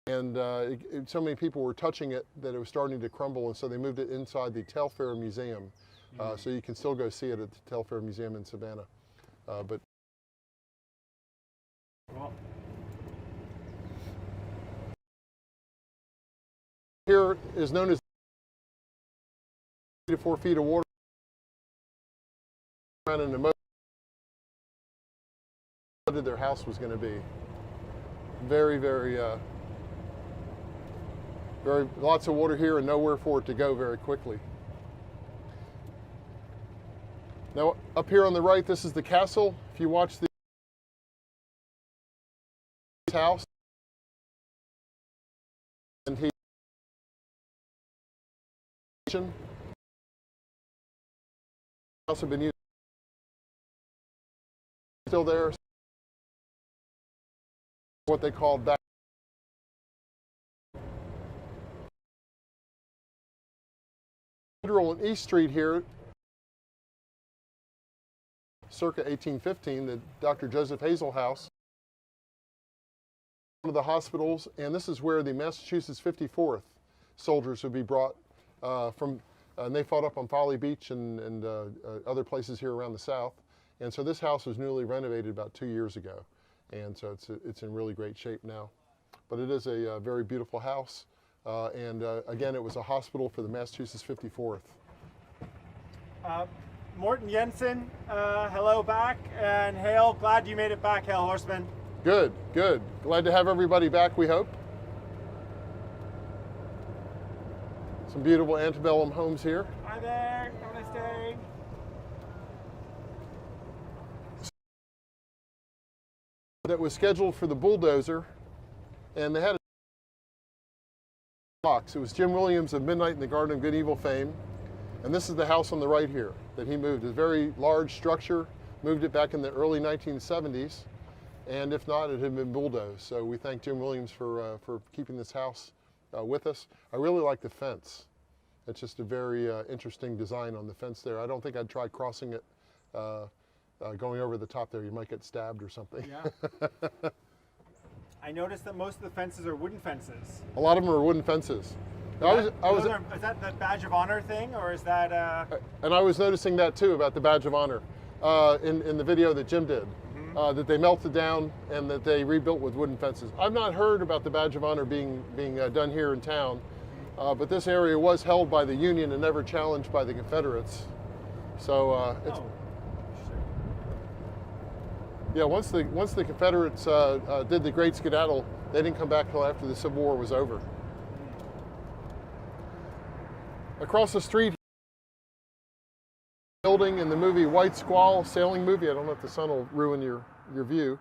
and so many people were touching it that it was starting to crumble, and so they moved it inside the Telfair Museum. So you can still go see it at the Telfair Museum in Savannah. But Well, here is known as 3 to 4 feet of water around in the moat. What their house was going to be. Very, very lots of water here and nowhere for it to go very quickly. Now up here on the right, this is the castle. If you watch the house, and he also been used still there. What they called back Federal and East Street here, circa 1815, the Dr.Joseph Hazel house, one of the hospitals, and this is where the Massachusetts 54th soldiers would be brought from, and they fought up on Folly Beach and other places here around the South. And so this house was newly renovated about 2 years ago, and so it's in really great shape now. But it is a very beautiful house, and again, it was a hospital for the Massachusetts 54th. Morton Jensen, hello back, and Hale, glad you made it back, Hale Horseman. Good, good. Glad to have everybody back, we hope. Some beautiful antebellum homes here. Hi there, have a nice day. That was scheduled for the bulldozer, and they had a box. It was Jim Williams of Midnight in the Garden of Good and Evil fame, and this is the house on the right here that he moved. It's a very large structure, moved it back in the early 1970s, and if not, it had been bulldozed. So we thank Jim Williams for keeping this house with us. I really like the fence. It's just a very interesting design on the fence there. I don't think I'd try crossing it going over the top there. You might get stabbed or something. Yeah. I noticed that most of the fences are wooden fences. A lot of them are wooden fences. Is that the badge of honor thing, or is that? And I was noticing that too about the badge of honor in the video that Jim did, that they melted down and that they rebuilt with wooden fences. I've not heard about the badge of honor being done here in town, but this area was held by the Union and never challenged by the Confederates. So it's. Yeah, once the Confederates did the Great Skedaddle, they didn't come back till after the Civil War was over. Across the street, building in the movie White Squall, sailing movie. I don't know if the sun will ruin your view.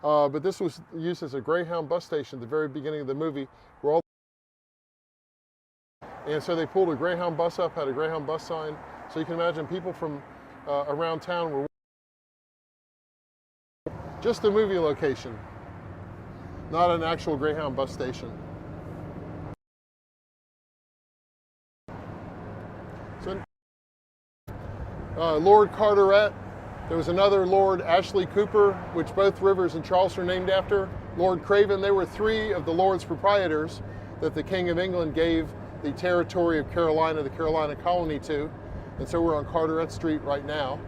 But this was used as a Greyhound bus station at the very beginning of the movie. And so they pulled a Greyhound bus up, had a Greyhound bus sign. So you can imagine people from around town were just the movie location, not an actual Greyhound bus station. So, Lord Carteret, there was another Lord Ashley Cooper, which both rivers in Charleston are named after. Lord Craven, they were three of the Lords Proprietors that the King of England gave the territory of Carolina, the Carolina colony to. And so we're on Carteret Street right now.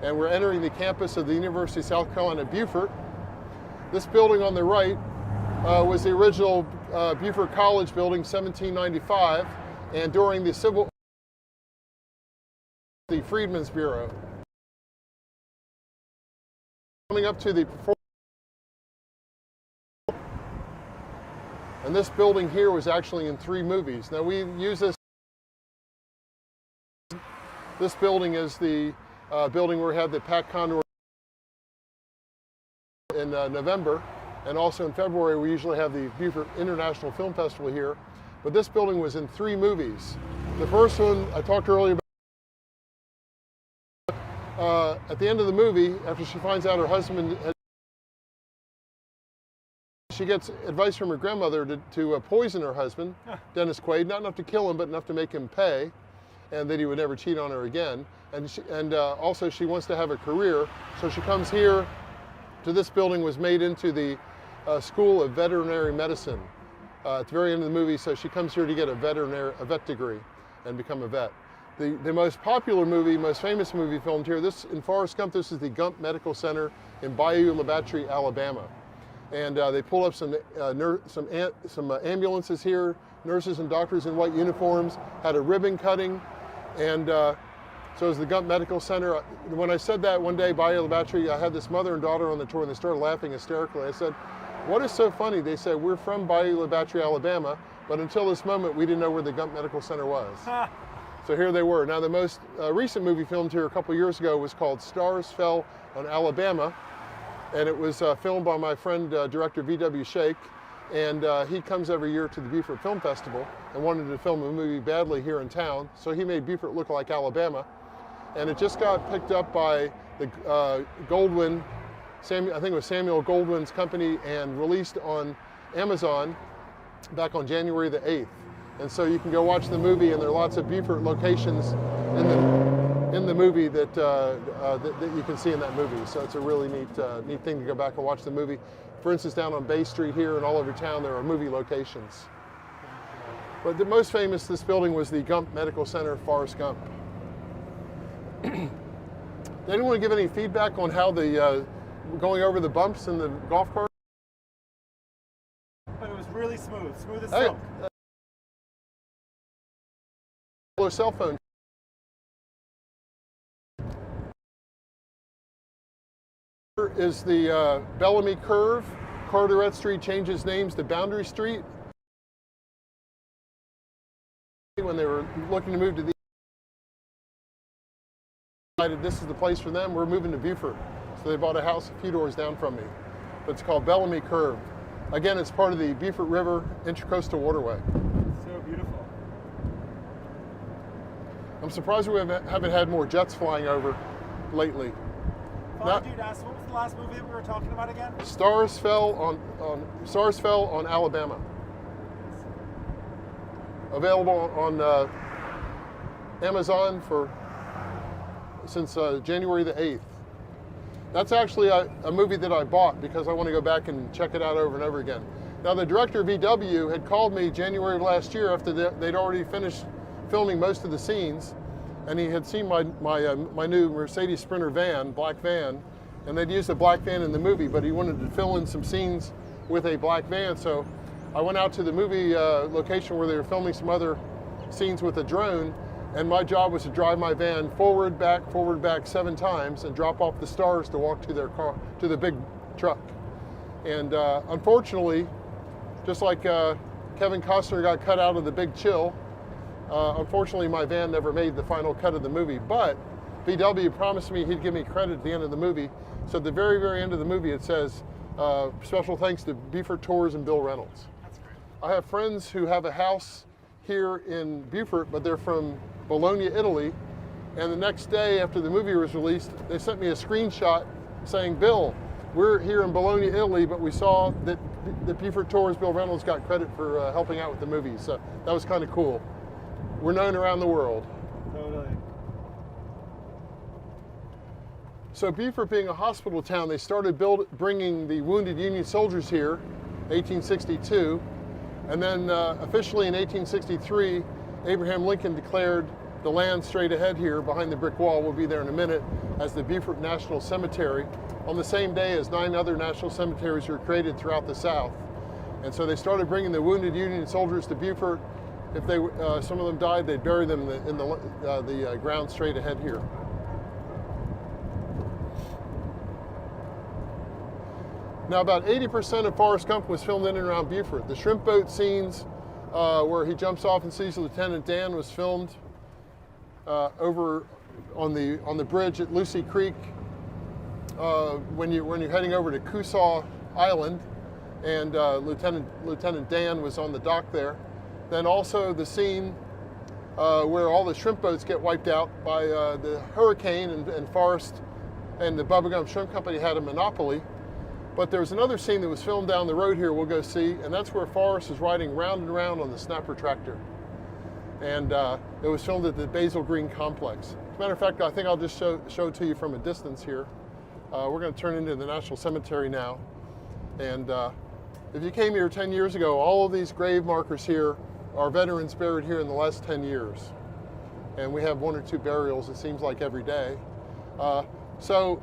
And we're entering the campus of the University of South Carolina, Beaufort. This building on the right was the original Beaufort College building, 1795. And during the Civil the Freedmen's Bureau. Coming up to the and this building here was actually in 3 movies. Now we use this. This building is the building where we had the Pat Conroy in November, and also in February we usually have the Beaufort International Film Festival here. But this building was in 3 movies. The first one I talked earlier about. At the end of the movie, after she finds out her husband, she gets advice from her grandmother to poison her husband, Dennis Quaid, not enough to kill him, but enough to make him pay, and that he would never cheat on her again. And also she wants to have a career, so she comes here to this building, was made into the School of Veterinary Medicine at the very end of the movie, so she comes here to get a vet degree and become a vet. The most popular movie, most famous movie filmed here, this in Forrest Gump, this is the Gump Medical Center in Bayou La Batre, Alabama. And they pull up some ambulances here, nurses and doctors in white uniforms, had a ribbon cutting, and so it was the Gump Medical Center. When I said that one day, Bayou La Batre, I had this mother and daughter on the tour, and they started laughing hysterically. I said, "What is so funny?" They said, "We're from Bayou La Batre, Alabama, but until this moment, we didn't know where the Gump Medical Center was." So here they were. Now the most recent movie filmed here a couple years ago was called Stars Fell on Alabama, and it was filmed by my friend director V.W. Shake, and he comes every year to the Beaufort Film Festival and wanted to film a movie badly here in town, so he made Beaufort look like Alabama, and it just got picked up by the Goldwyn, I think it was Samuel Goldwyn's company, and released on Amazon back on January the 8th. And so you can go watch the movie, and there are lots of Beaufort locations in the movie that you can see in that movie. So it's a really neat thing to go back and watch the movie. For instance, down on Bay Street here and all over town, there are movie locations. But the most famous, this building was the Gump Medical Center, Forrest Gump. Did anyone give any feedback on how the going over the bumps in the golf cart? But it was really smooth, smooth as silk. Cell phone. Here is the Bellamy Curve. Carteret Street changes names to Boundary Street. When they were looking to move to the decided this is the place for them. We're moving to Beaufort. So they bought a house a few doors down from me. But it's called Bellamy Curve. Again, it's part of the Beaufort River Intracoastal Waterway. So beautiful. I'm surprised we haven't had more jets flying over lately. Father Dude asked, what was the last movie that we were talking about again? Stars Fell on Alabama. Available on Amazon since January the 8th. That's actually a movie that I bought because I want to go back and check it out over and over again. Now the director VW had called me January of last year after they'd already finished filming most of the scenes, and he had seen my new Mercedes Sprinter van, black van, and they'd used a black van in the movie, but he wanted to fill in some scenes with a black van. So I went out to the movie location where they were filming some other scenes with a drone, and my job was to drive my van forward, back 7 times and drop off the stars to walk to their car, to the big truck. And unfortunately, just like Kevin Costner got cut out of The Big Chill, unfortunately my van never made the final cut of the movie, but VW promised me he'd give me credit at the end of the movie. So at the very, very end of the movie, it says, special thanks to Beaufort Tours and Bill Reynolds. That's great. I have friends who have a house here in Beaufort, but they're from Bologna, Italy. And the next day after the movie was released, they sent me a screenshot saying, Bill, we're here in Bologna, Italy, but we saw that the Beaufort Tours, Bill Reynolds got credit for helping out with the movie. So that was kind of cool. We're known around the world. Totally. So Beaufort being a hospital town, they started bringing the wounded Union soldiers here, 1862. And then officially in 1863, Abraham Lincoln declared the land straight ahead here behind the brick wall, we'll be there in a minute, as the Beaufort National Cemetery, on the same day as 9 other national cemeteries were created throughout the South. And so they started bringing the wounded Union soldiers to Beaufort. If they, some of them died, they'd bury them in the ground straight ahead here. Now about 80% of Forrest Gump was filmed in and around Beaufort. The shrimp boat scenes where he jumps off and sees Lieutenant Dan was filmed over on the bridge at Lucy Creek when you're heading over to Coosaw Island, and Lieutenant Dan was on the dock there. Then also the scene where all the shrimp boats get wiped out by the hurricane, and Forrest and the Bubba Gump Shrimp Company had a monopoly. But there's another scene that was filmed down the road here we'll go see, and that's where Forrest is riding round and round on the snapper tractor. And it was filmed at the Basil Green Complex. As a matter of fact, I think I'll just show it to you from a distance here. We're going to turn into the National Cemetery now. And if you came here 10 years ago, all of these grave markers here are veterans buried here in the last 10 years. And we have 1 or 2 burials, it seems like, every day. So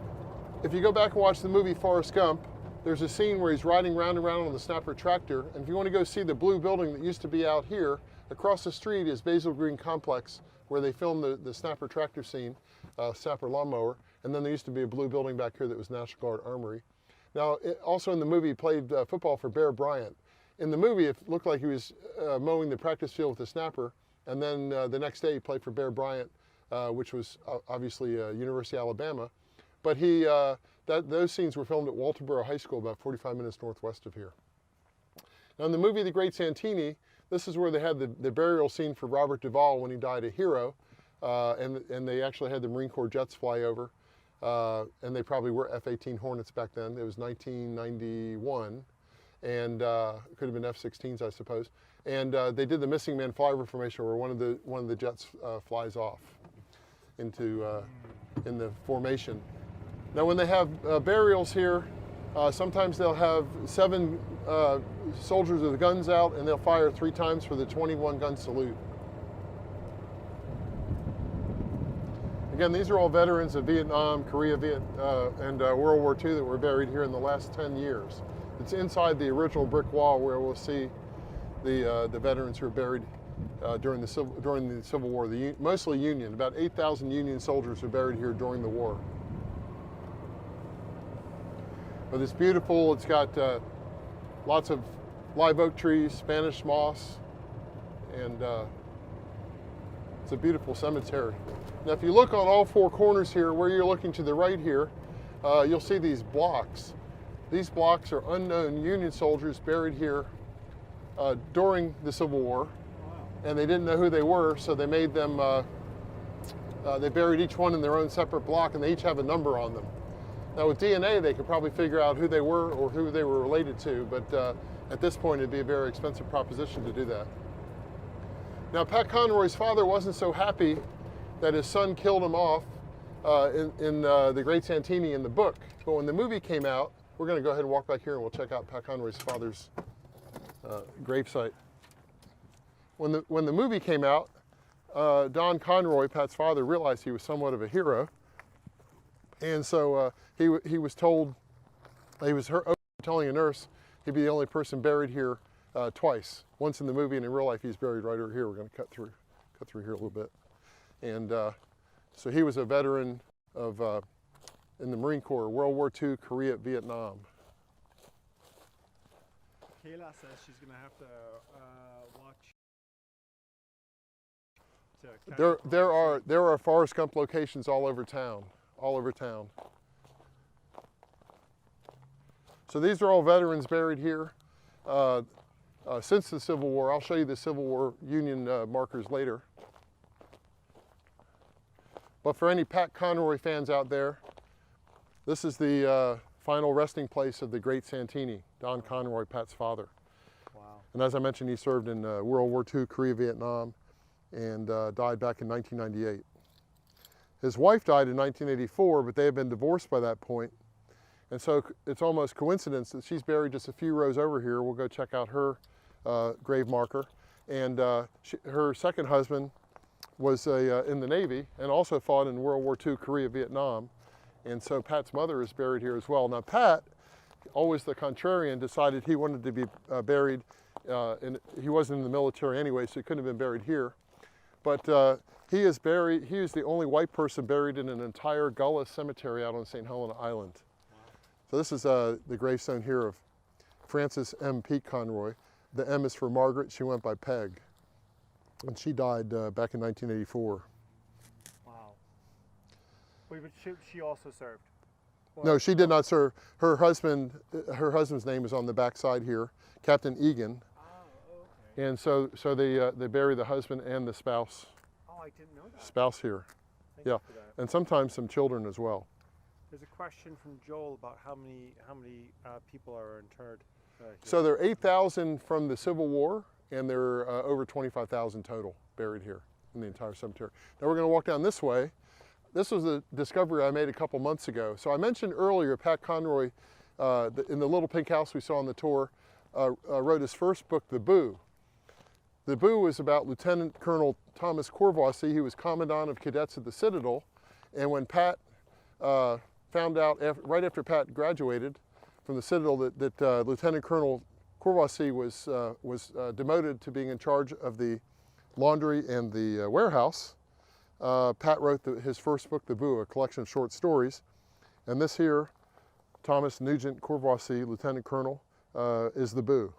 if you go back and watch the movie Forrest Gump, there's a scene where he's riding round and round on the snapper tractor. And if you want to go see the blue building that used to be out here, across the street is Basil Green Complex, where they filmed the snapper tractor scene, snapper lawnmower. And then there used to be a blue building back here that was National Guard Armory. Now, also in the movie, he played football for Bear Bryant. In the movie, it looked like he was mowing the practice field with the snapper. And then the next day, he played for Bear Bryant, which was obviously University of Alabama. But those scenes were filmed at Walterboro High School, about 45 minutes northwest of here. Now in the movie The Great Santini, this is where they had the burial scene for Robert Duvall when he died a hero. And they actually had the Marine Corps jets fly over. And they probably were F-18 Hornets back then. It was 1991. And it could have been F-16s, I suppose. And they did the missing man flyover formation where one of the jets flies off in the formation. Now when they have burials here, sometimes they'll have 7 soldiers with the guns out, and they'll fire 3 times for the 21 gun salute. Again, these are all veterans of Vietnam, Korea, and World War II that were buried here in the last 10 years. It's inside the original brick wall where we'll see the veterans who are buried during the Civil War, mostly Union. About 8,000 Union soldiers are buried here during the war. But it's beautiful. It's got lots of live oak trees, Spanish moss, and it's a beautiful cemetery. Now, if you look on all 4 corners here, where you're looking to the right here, you'll see these blocks. These blocks are unknown Union soldiers buried here during the Civil War, and they didn't know who they were, so they made them, they buried each one in their own separate block, and they each have a number on them. Now with DNA, they could probably figure out who they were or who they were related to, but at this point it'd be a very expensive proposition to do that. Now Pat Conroy's father wasn't so happy that his son killed him off in The Great Santini in the book, but when the movie came out, we're going to go ahead and walk back here and we'll check out Pat Conroy's father's gravesite. When the movie came out, Don Conroy, Pat's father, realized he was somewhat of a hero. And so he was told, he was telling a nurse he'd be the only person buried here twice. Once in the movie, and in real life he's buried right over here. We're going to cut through here a little bit. And so he was a veteran of in the Marine Corps, World War II, Korea, Vietnam. Kayla says she's going to have to watch. There are Forrest Gump locations all over town, all over town. So these are all veterans buried here since the Civil War. I'll show you the Civil War Union markers later. But for any Pat Conroy fans out there, this is the final resting place of the great Santini, Don Conroy, Pat's father. Wow. And as I mentioned, he served in World War II, Korea, Vietnam, and died back in 1998. His wife died in 1984, but they had been divorced by that point. And so it's almost coincidence that she's buried just a few rows over here. We'll go check out her grave marker. And her second husband was in the Navy and also fought in World War II, Korea, Vietnam. And so Pat's mother is buried here as well. Now Pat, always the contrarian, decided he wanted to be buried, and he wasn't in the military anyway, so he couldn't have been buried here. But he is the only white person buried in an entire Gullah cemetery out on St. Helena Island. So this is the gravestone here of Frances M. Pete Conroy. The M is for Margaret. She went by Peg. And she died back in 1984. Wow. Wait, but she also served? No, she did not serve. Her husband's name is on the back side here, Captain Egan. Oh, okay. And so they bury the husband and the spouse. Oh, I didn't know that. Spouse here. Thank you for that. And sometimes some children as well. There's a question from Joel about how many people are interred here. So there are 8,000 from the Civil War, and there are over 25,000 total buried here in the entire cemetery. Now we're going to walk down this way. This was a discovery I made a couple months ago. So I mentioned earlier Pat Conroy, in the little pink house we saw on the tour, wrote his first book, The Boo. The Boo was about Lieutenant Colonel Thomas Courvoisier. He was Commandant of Cadets at the Citadel, and when Pat found out right after Pat graduated from the Citadel that Lieutenant Colonel Courvoisier was demoted to being in charge of the laundry and the warehouse, Pat wrote his first book, The Boo, a collection of short stories. And this here, Thomas Nugent Courvoisier, Lieutenant Colonel, is the Boo.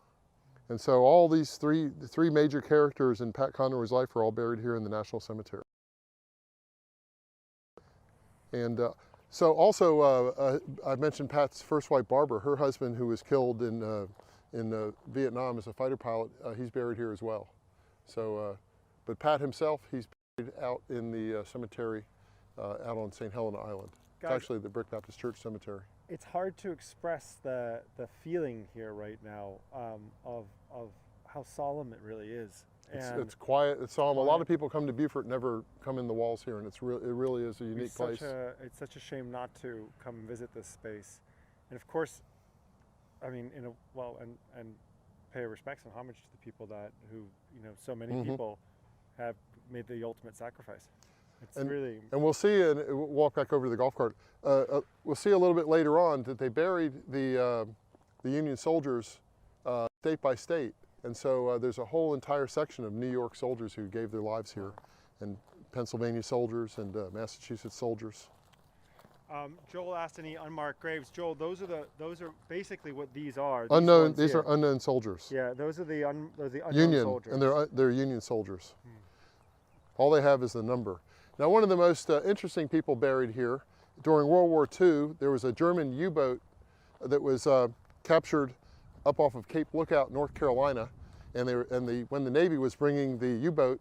And so all these three major characters in Pat Conroy's life are all buried here in the National Cemetery. And so also, I mentioned Pat's first wife, Barbara. Her husband, who was killed in Vietnam as a fighter pilot, he's buried here as well. So, but Pat himself, he's buried out in the cemetery out on St. Helena Island. It's actually the Brick Baptist Church Cemetery. It's hard to express the feeling here right now of how solemn it really is. It's quiet, it's solemn. A lot of people come to Beaufort, never come in the walls here, and it really is a unique place. It's such a shame not to come and visit this space. And of course, I mean, and pay respects and homage to the people who so many people have made the ultimate sacrifice. And we'll see, and we'll walk back over to the golf cart. We'll see a little bit later on that they buried the Union soldiers state by state. And so there's a whole entire section of New York soldiers who gave their lives here, and Pennsylvania soldiers and Massachusetts soldiers. Joel asked any unmarked graves. Joel, those are basically what these are. Unknown. These are unknown soldiers. Yeah, those are the unknown Union soldiers. And they're Union soldiers. All they have is the number. Now, one of the most interesting people buried here during World War II, there was a German U-boat that was captured up off of Cape Lookout, North Carolina, and when the Navy was bringing the U-boat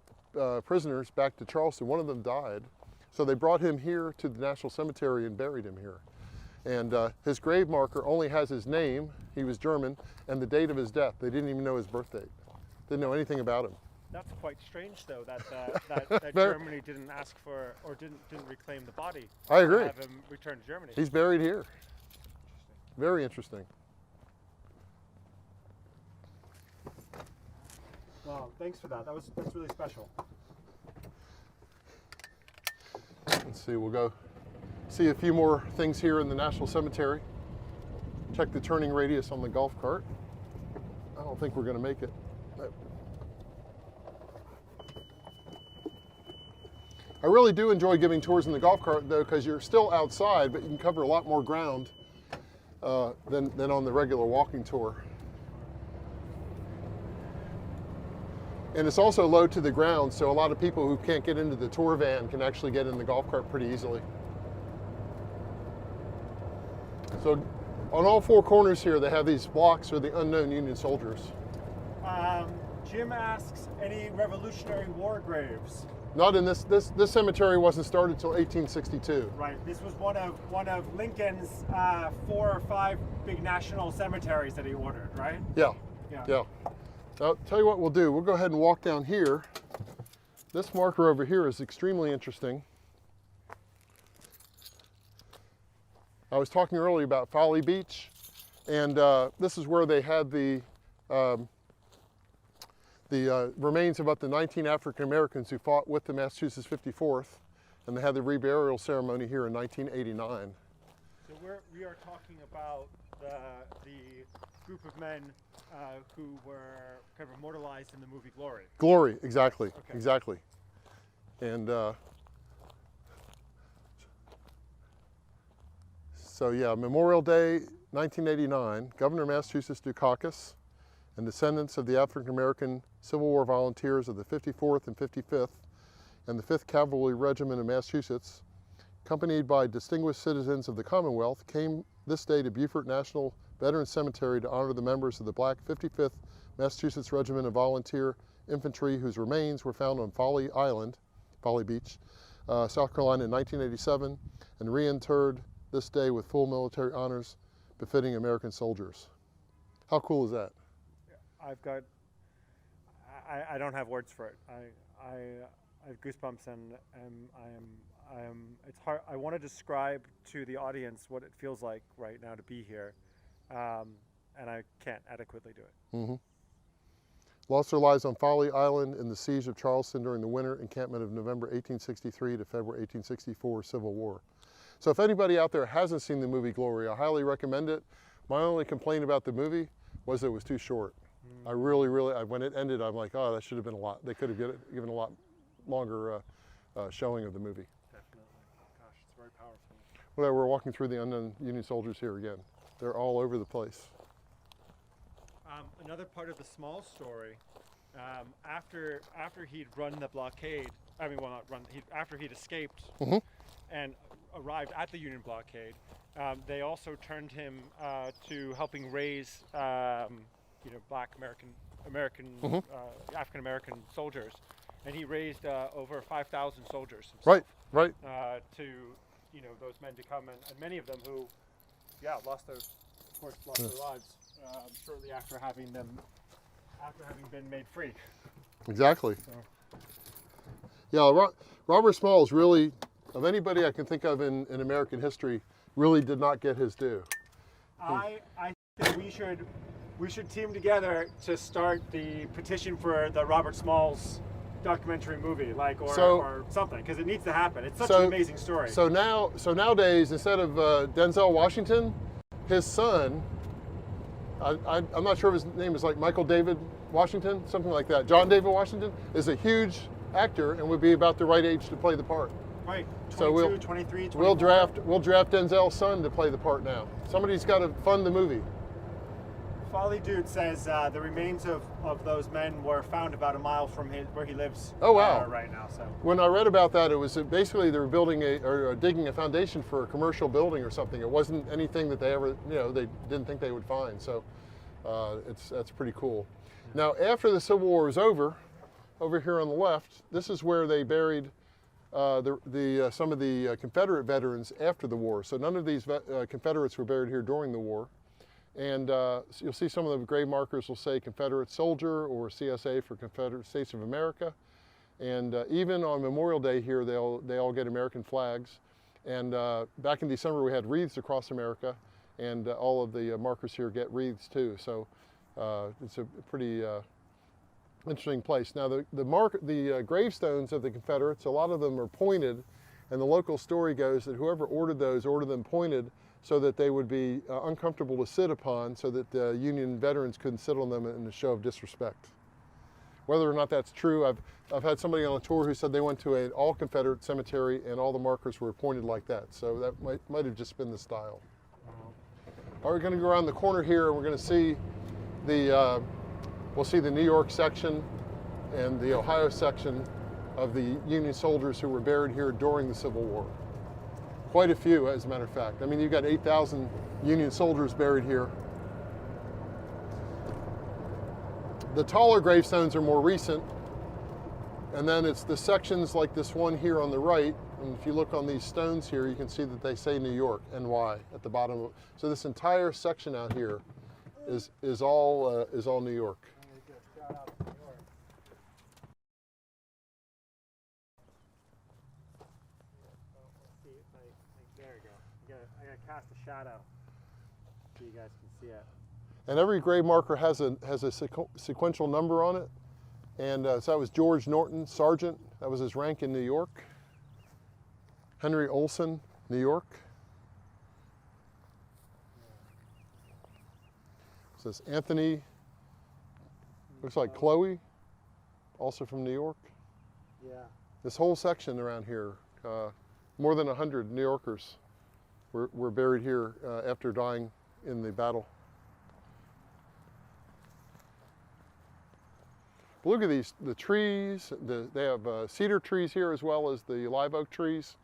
prisoners back to Charleston, one of them died. So they brought him here to the National Cemetery and buried him here. And his grave marker only has his name, he was German, and the date of his death. They didn't even know his birth date. Didn't know anything about him. That's quite strange, though, that Germany didn't ask for or didn't reclaim the body. I agree. To have him return to Germany. He's buried here. Very interesting. Wow, thanks for that. That's really special. Let's see, we'll go see a few more things here in the National Cemetery. Check the turning radius on the golf cart. I don't think we're going to make it. I really do enjoy giving tours in the golf cart, though, because you're still outside, but you can cover a lot more ground than on the regular walking tour. And it's also low to the ground, so a lot of people who can't get into the tour van can actually get in the golf cart pretty easily. So on all four corners here, they have these blocks or the unknown Union soldiers. Jim asks, any Revolutionary War graves? Not in this cemetery wasn't started until 1862. Right. This was one of Lincoln's 4 or 5 big national cemeteries that he ordered, right? Yeah. Yeah. I'll tell you what we'll do. We'll go ahead and walk down here. This marker over here is extremely interesting. I was talking earlier about Folly Beach, and this is where they had the remains of up to 19 African Americans who fought with the Massachusetts 54th, and they had the reburial ceremony here in 1989. So we are talking about the group of men who were kind of immortalized in the movie Glory. Glory, exactly, Okay. exactly. And so yeah, Memorial Day, 1989, Governor of Massachusetts Dukakis and descendants of the African American Civil War volunteers of the 54th and 55th and the 5th Cavalry Regiment of Massachusetts, accompanied by distinguished citizens of the Commonwealth, came this day to Beaufort National Veterans Cemetery to honor the members of the Black 55th Massachusetts Regiment of Volunteer Infantry whose remains were found on Folly Beach, South Carolina in 1987 and reinterred this day with full military honors befitting American soldiers. How cool is that? I don't have words for it. I have goosebumps and it's hard. I want to describe to the audience what it feels like right now to be here, and I can't adequately do it. Mm-hmm. Lost their lives on Folly Island in the siege of Charleston during the winter encampment of November 1863 to February 1864 Civil War. So if anybody out there hasn't seen the movie Glory, I highly recommend it. My only complaint about the movie was it was too short. I really, when it ended, I'm like, oh, that should have been a lot. They could have given a lot longer showing of the movie. Definitely. Gosh, it's very powerful. Well, we're walking through the unknown Union soldiers here again. They're all over the place. Another part of the small story, after he'd run the blockade, after he'd escaped and arrived at the Union blockade, they also turned him to helping raise Black African American soldiers, and he raised over 5,000 soldiers himself. Right. To those men to come, and many of them who, lost their lives shortly after having been made free. Exactly. So. Yeah, Robert Smalls really, of anybody I can think of in American history, really did not get his due. I think we should team together to start the petition for the Robert Smalls documentary movie, or something, because it needs to happen. It's such an amazing story. So nowadays, instead of Denzel Washington, his son, I'm not sure if his name is like Michael David Washington, something like that. John David Washington is a huge actor and would be about the right age to play the part. Right. 22, So 23, 24. we'll draft Denzel's son to play the part now. Somebody's got to fund the movie. Folly Dude says the remains of those men were found about a mile from where he lives. Oh, wow. Right now. So When I read about that, it was basically they were building or digging a foundation for a commercial building or something. It wasn't anything that they ever, they didn't think they would find. So that's pretty cool. Now, after the Civil War was over here on the left, this is where they buried some of the Confederate veterans after the war. So none of these Confederates were buried here during the war. And you'll see some of the grave markers will say Confederate Soldier or CSA for Confederate States of America. And even on Memorial Day here, they all get American flags. And back in December, we had wreaths across America, and all of the markers here get wreaths too. So it's a pretty interesting place. Now the gravestones of the Confederates, a lot of them are pointed, and the local story goes that whoever ordered them pointed so that they would be uncomfortable to sit upon, so that the Union veterans couldn't sit on them in a show of disrespect. Whether or not that's true, I've had somebody on a tour who said they went to an all-Confederate cemetery and all the markers were pointed like that. So that might have just been the style. All right, we're going to go around the corner here and we're going to see we'll see the New York section and the Ohio section of the Union soldiers who were buried here during the Civil War. Quite a few, as a matter of fact. I mean, you've got 8,000 Union soldiers buried here. The taller gravestones are more recent, and then it's the sections like this one here on the right, and if you look on these stones here, you can see that they say New York, NY, at the bottom. So this entire section out here is all New York. There we go. I gotta cast a shadow so you guys can see it. And every grave marker has a sequential number on it. And so that was George Norton, Sergeant. That was his rank in New York. Henry Olson, New York. It says Anthony, looks like Chloe, also from New York. Yeah. This whole section around here, more than 100 New Yorkers were buried here after dying in the battle. But look at these, the trees. They have cedar trees here as well as the live oak trees.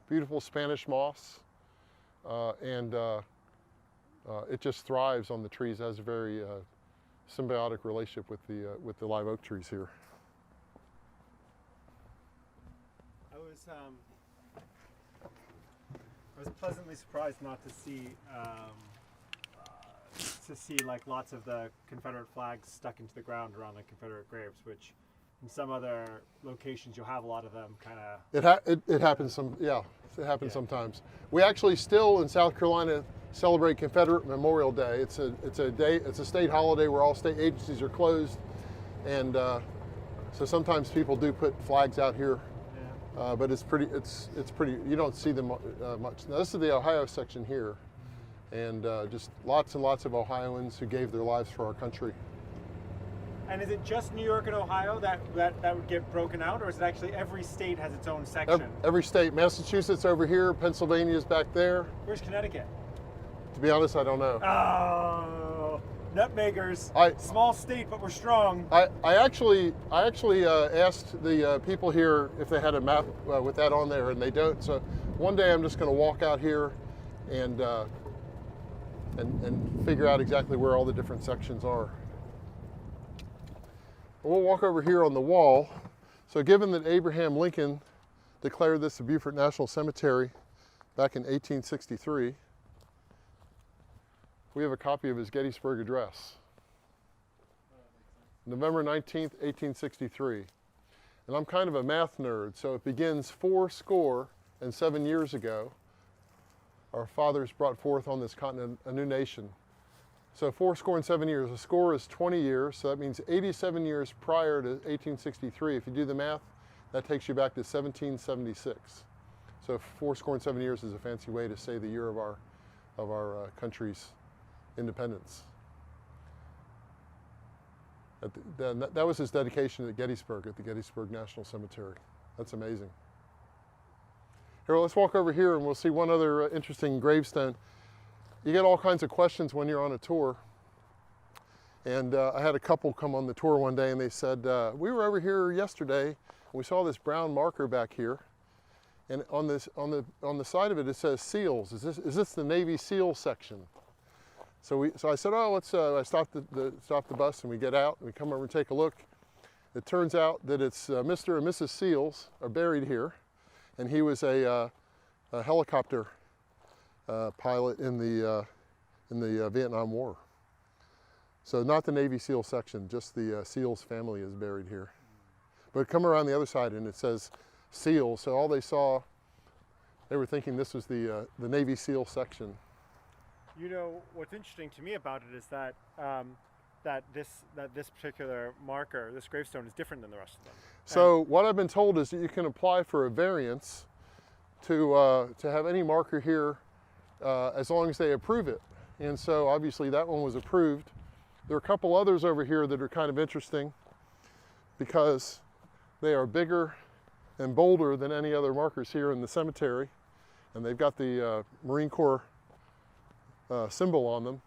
Beautiful Spanish moss. And it just thrives on the trees. It has a very symbiotic relationship with the live oak trees here. I was pleasantly surprised not to see like lots of the Confederate flags stuck into the ground around the Confederate graves, which in some other locations you'll have a lot of them kind of. It happens it happens sometimes. We actually still in South Carolina celebrate Confederate Memorial Day. It's a state holiday where all state agencies are closed, and so sometimes people do put flags out here. Yeah. But it's pretty. You don't see them much. Now this is the Ohio section here, and just lots and lots of Ohioans who gave their lives for our country. And is it just New York and Ohio that would get broken out, or is it actually every state has its own section? Every state. Massachusetts over here, Pennsylvania's back there. Where's Connecticut? To be honest, I don't know. Oh, nutmeggers. Small state, but we're strong. I actually asked the people here if they had a map with that on there, and they don't. So one day I'm just going to walk out here and figure out exactly where all the different sections are. We'll walk over here on the wall. So given that Abraham Lincoln declared this the Beaufort National Cemetery back in 1863, we have a copy of his Gettysburg Address. November 19th, 1863. And I'm kind of a math nerd, so it begins 407 years ago. Our fathers brought forth on this continent a new nation. So 407 years, a score is 20 years, so that means 87 years prior to 1863. If you do the math, that takes you back to 1776. So 407 years is a fancy way to say the year of our country's independence. That was his dedication at Gettysburg, at the Gettysburg National Cemetery. That's amazing. Here, let's walk over here and we'll see one other interesting gravestone. You get all kinds of questions when you're on a tour. And I had a couple come on the tour one day and they said, we were over here yesterday and we saw this brown marker back here. And on the side of it, it says SEALs. Is this the Navy SEAL section? So I said, oh, let's. I stopped the bus and we get out and we come over and take a look. It turns out that it's Mr. and Mrs. SEALs are buried here, and he was a helicopter pilot in the Vietnam War. So not the Navy SEAL section, just the SEALs family is buried here. But come around the other side and it says SEAL. So all they saw, they were thinking this was the Navy SEAL section. You know, what's interesting to me about it is that this particular marker, this gravestone, is different than the rest of them. So what I've been told is that you can apply for a variance to have any marker here as long as they approve it. And so obviously that one was approved. There are a couple others over here that are kind of interesting because they are bigger and bolder than any other markers here in the cemetery. And they've got the Marine Corps symbol on them.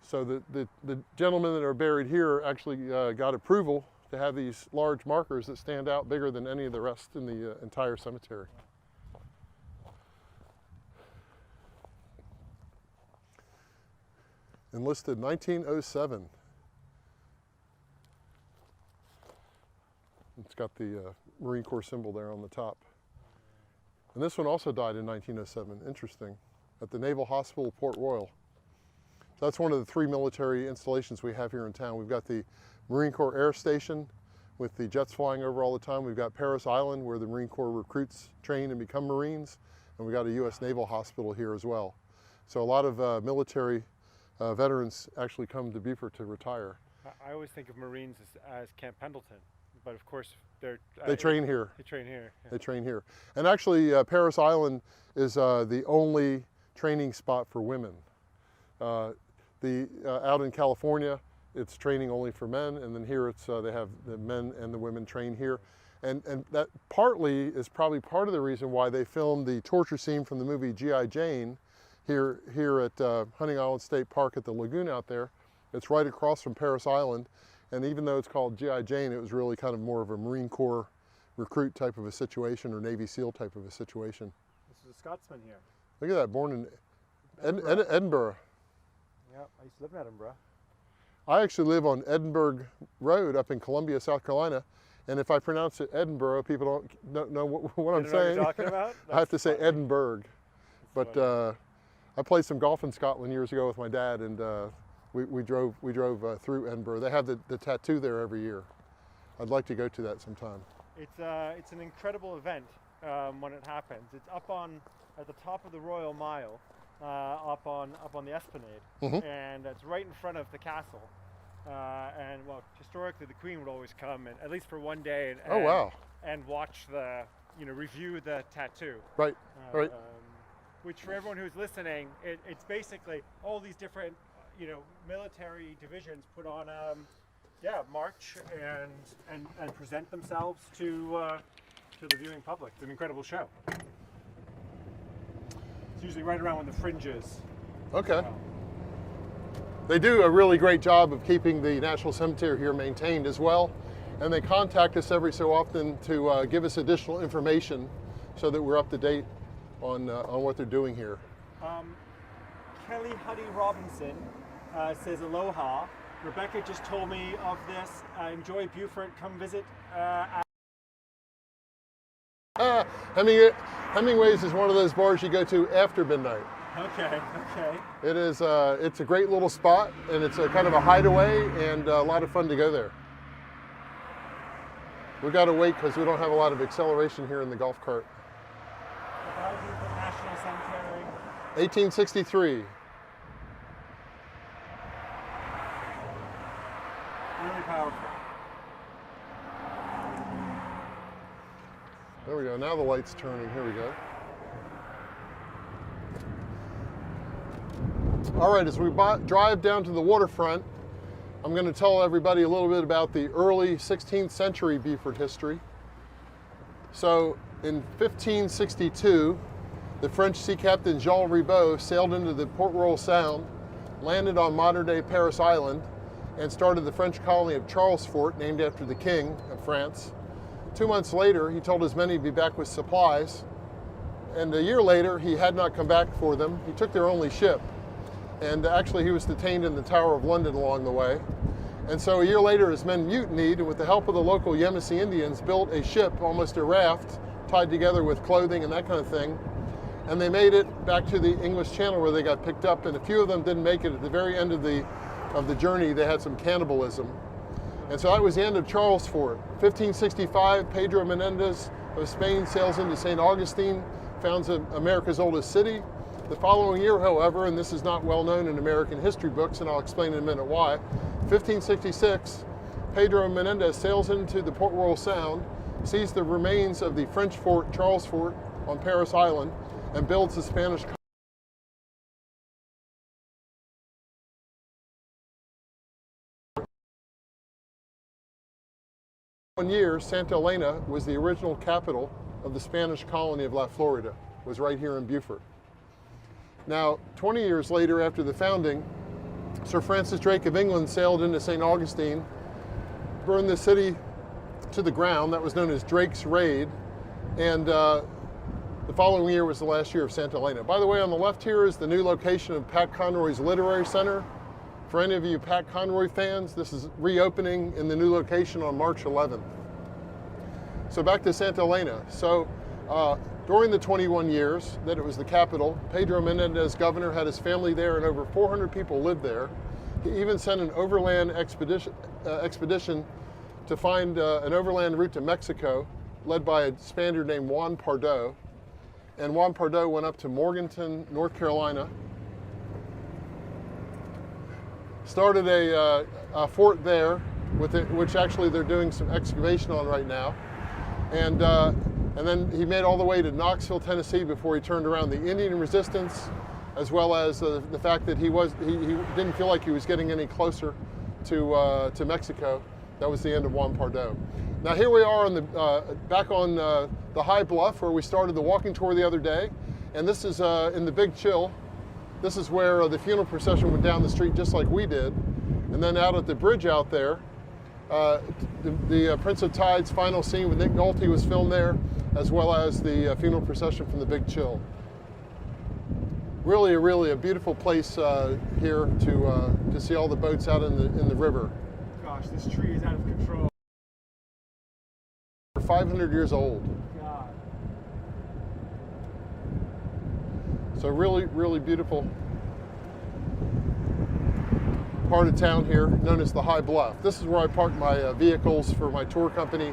So the gentlemen that are buried here actually got approval to have these large markers that stand out bigger than any of the rest in the entire cemetery. Enlisted 1907. It's got the Marine Corps symbol there on the top. And this one also died in 1907, interesting, at the Naval Hospital, Port Royal. So that's one of the 3 military installations we have here in town. We've got the Marine Corps Air Station with the jets flying over all the time. We've got Parris Island where the Marine Corps recruits train and become Marines. And we've got a U.S. Naval Hospital here as well. So a lot of military veterans actually come to Beaufort to retire. I always think of Marines as Camp Pendleton, but of course they train here. They train here. Yeah. They train here. And actually Parris Island is the only training spot for women. Out in California, it's training only for men, and then here it's they have the men and the women train here. And that partly is probably part of the reason why they filmed the torture scene from the movie G.I. Jane here at Hunting Island State Park at the lagoon out there. It's right across from Parris Island, and even though it's called G.I. Jane, it was really kind of more of a Marine Corps recruit type of a situation or Navy SEAL type of a situation. This is a Scotsman here. Look at that, born in Edinburgh. Yeah, I used to live in Edinburgh. I actually live on Edinburgh Road up in Columbia, South Carolina, and if I pronounce it Edinburgh, people don't know what I'm saying. What you're talking about? I have to say Edinburgh. But I played some golf in Scotland years ago with my dad, and we drove through Edinburgh. They have the tattoo there every year. I'd like to go to that sometime. It's an incredible event when it happens. It's at the top of the Royal Mile, up on the Esplanade, and it's right in front of the castle. And well, historically, the Queen would always come, and at least for one day, and watch review the tattoo. Right. Right. Which, for everyone who's listening, it's basically all these different, military divisions put on march and present themselves to the viewing public. It's an incredible show. It's usually right around when the fringe is. Okay. They do a really great job of keeping the National Cemetery here maintained as well, and they contact us every so often to give us additional information so that we're up to date on what they're doing here. Kelly Huddy Robinson says aloha. Rebecca just told me of this. Enjoy Beaufort. Come visit. Hemingway's is one of those bars you go to after midnight. Okay. It is. It's a great little spot, and it's a kind of a hideaway, and a lot of fun to go there. We got to wait because we don't have a lot of acceleration here in the golf cart. National Cemetery. 1863. Really powerful. There we go. Now the light's turning. Here we go. All right, as we drive down to the waterfront, I'm going to tell everybody a little bit about the early 16th century Beaufort history. So in 1562, the French sea captain Jean Ribault sailed into the Port Royal Sound, landed on modern-day Parris Island, and started the French colony of Charlesfort, named after the King of France. 2 months later, he told his men he'd be back with supplies, and a year later, he had not come back for them. He took their only ship, and actually he was detained in the Tower of London along the way. And so a year later, his men mutinied, and with the help of the local Yemisi Indians, built a ship, almost a raft, tied together with clothing and that kind of thing. And they made it back to the English Channel where they got picked up, and a few of them didn't make it. At the very end of the journey, they had some cannibalism. And so that was the end of Charlesfort. 1565, Pedro Menendez of Spain sails into St. Augustine, founds America's oldest city. The following year, however, and this is not well known in American history books, and I'll explain in a minute why, 1566, Pedro Menendez sails into the Port Royal Sound, sees the remains of the French fort, Charlesfort, on Parris Island, and builds the Spanish colony. 1 year, Santa Elena was the original capital of the Spanish colony of La Florida, was right here in Beaufort. Now, 20 years later after the founding, Sir Francis Drake of England sailed into St. Augustine, burned the city to the ground. That was known as Drake's Raid. And the following year was the last year of Santa Elena. By the way, on the left here is the new location of Pat Conroy's Literary Center. For any of you Pat Conroy fans, this is reopening in the new location on March 11th. So back to Santa Elena. So during the 21 years that it was the capital, Pedro Menendez, governor, had his family there, and over 400 people lived there. He even sent an overland expedition to find an overland route to Mexico, led by a Spaniard named Juan Pardo. And Juan Pardo went up to Morganton, North Carolina, started a fort there, which actually they're doing some excavation on right now. And then he made all the way to Knoxville, Tennessee before he turned around. The Indian resistance, as well as the fact that he didn't feel like he was getting any closer to Mexico. That was the end of Juan Pardo. Now here we are on back on the high bluff where we started the walking tour the other day. And this is in the Big Chill. This is where the funeral procession went down the street just like we did. And then out at the bridge out there, the Prince of Tides final scene with Nick Nolte was filmed there, as well as the funeral procession from the Big Chill. Really a beautiful place here to see all the boats out in the river. Gosh, this tree is out of control. 500 years old. God. So really beautiful part of town here, known as the High Bluff. This is where I park my vehicles for my tour company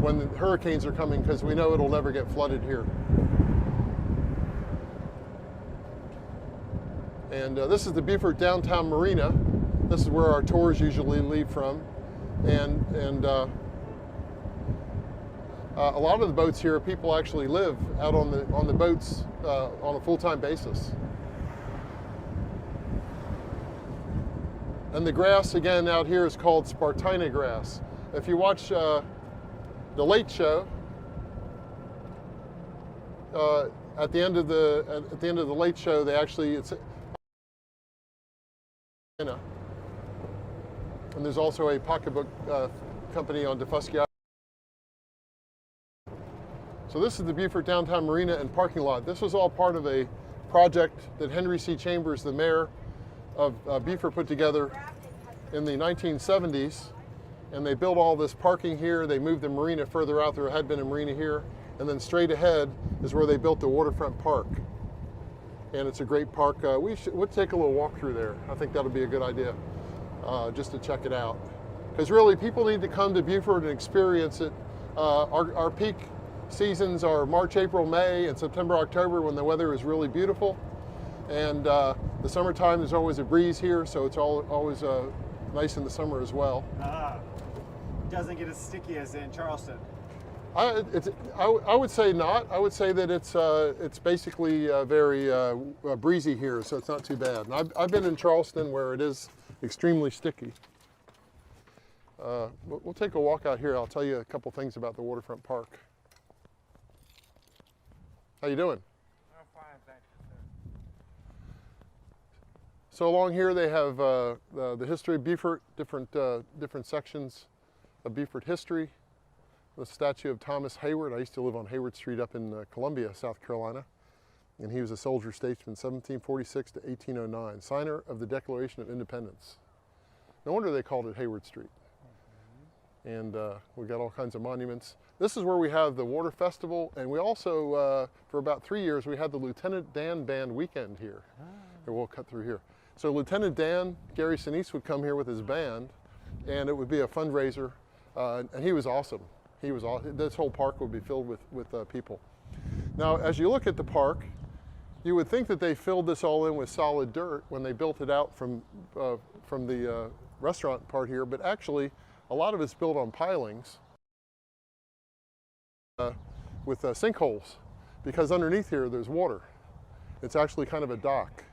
when the hurricanes are coming, because we know it'll never get flooded here. And this is the Beaufort downtown marina. This is where our tours usually leave from. And a lot of the boats here, people actually live out on the boats on a full-time basis. And the grass, again, out here is called Spartina grass. If you watch The Late Show, at the end of the Late Show, they actually and there's also a pocketbook company on Defusky Island. So this is the Beaufort downtown marina and parking lot. This was all part of a project that Henry C. Chambers, the mayor of Beaufort, put together in the 1970s. And they built all this parking here. They moved the marina further out. There had been a marina here. And then straight ahead is where they built the Waterfront Park. And it's a great park. We'll take a little walk through there. I think that'll be a good idea, just to check it out. Because really, people need to come to Beaufort and experience it. Our peak seasons are March, April, May, and September, October, when the weather is really beautiful. And the summertime, there's always a breeze here, so it's always nice in the summer as well. Doesn't get as sticky as in Charleston. I would say not. I would say that it's basically very breezy here, so it's not too bad. And I've been in Charleston where it is extremely sticky. We'll take a walk out here. I'll tell you a couple things about the Waterfront Park. How you doing? I'm fine, thank you, sir. So along here they have the history of Beaufort, different sections of Beaufort history. The statue of Thomas Hayward. I used to live on Hayward Street up in Columbia, South Carolina. And he was a soldier statesman, 1746 to 1809, signer of the Declaration of Independence. No wonder they called it Hayward Street. And we got all kinds of monuments. This is where we have the Water Festival, and we also, for about 3 years, we had the Lieutenant Dan Band weekend here. And we'll cut through here. So Lieutenant Dan, Gary Sinise, would come here with his band, and it would be a fundraiser, and he was awesome. This whole park would be filled with people. Now, as you look at the park, you would think that they filled this all in with solid dirt when they built it out from the restaurant part here, but actually, a lot of it's built on pilings with sinkholes, because underneath here there's water. It's actually kind of a dock.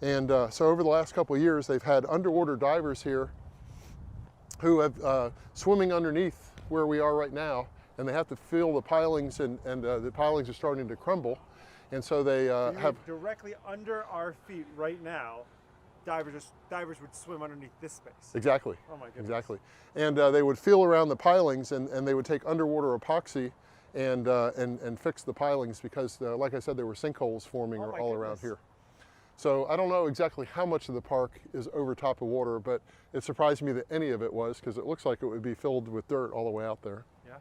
And so over the last couple of years, they've had underwater divers here who have swimming underneath where we are right now, and they have to fill the pilings, and the pilings are starting to crumble. And so they have directly under our feet right now. divers would swim underneath this space. Exactly. Oh my goodness. Exactly. And they would feel around the pilings, and they would take underwater epoxy and fix the pilings because, like I said, there were sinkholes forming Oh my all around goodness. here. So I don't know exactly how much of the park is over top of water, but it surprised me that any of it was, because it looks like it would be filled with dirt all the way out there. Yeah.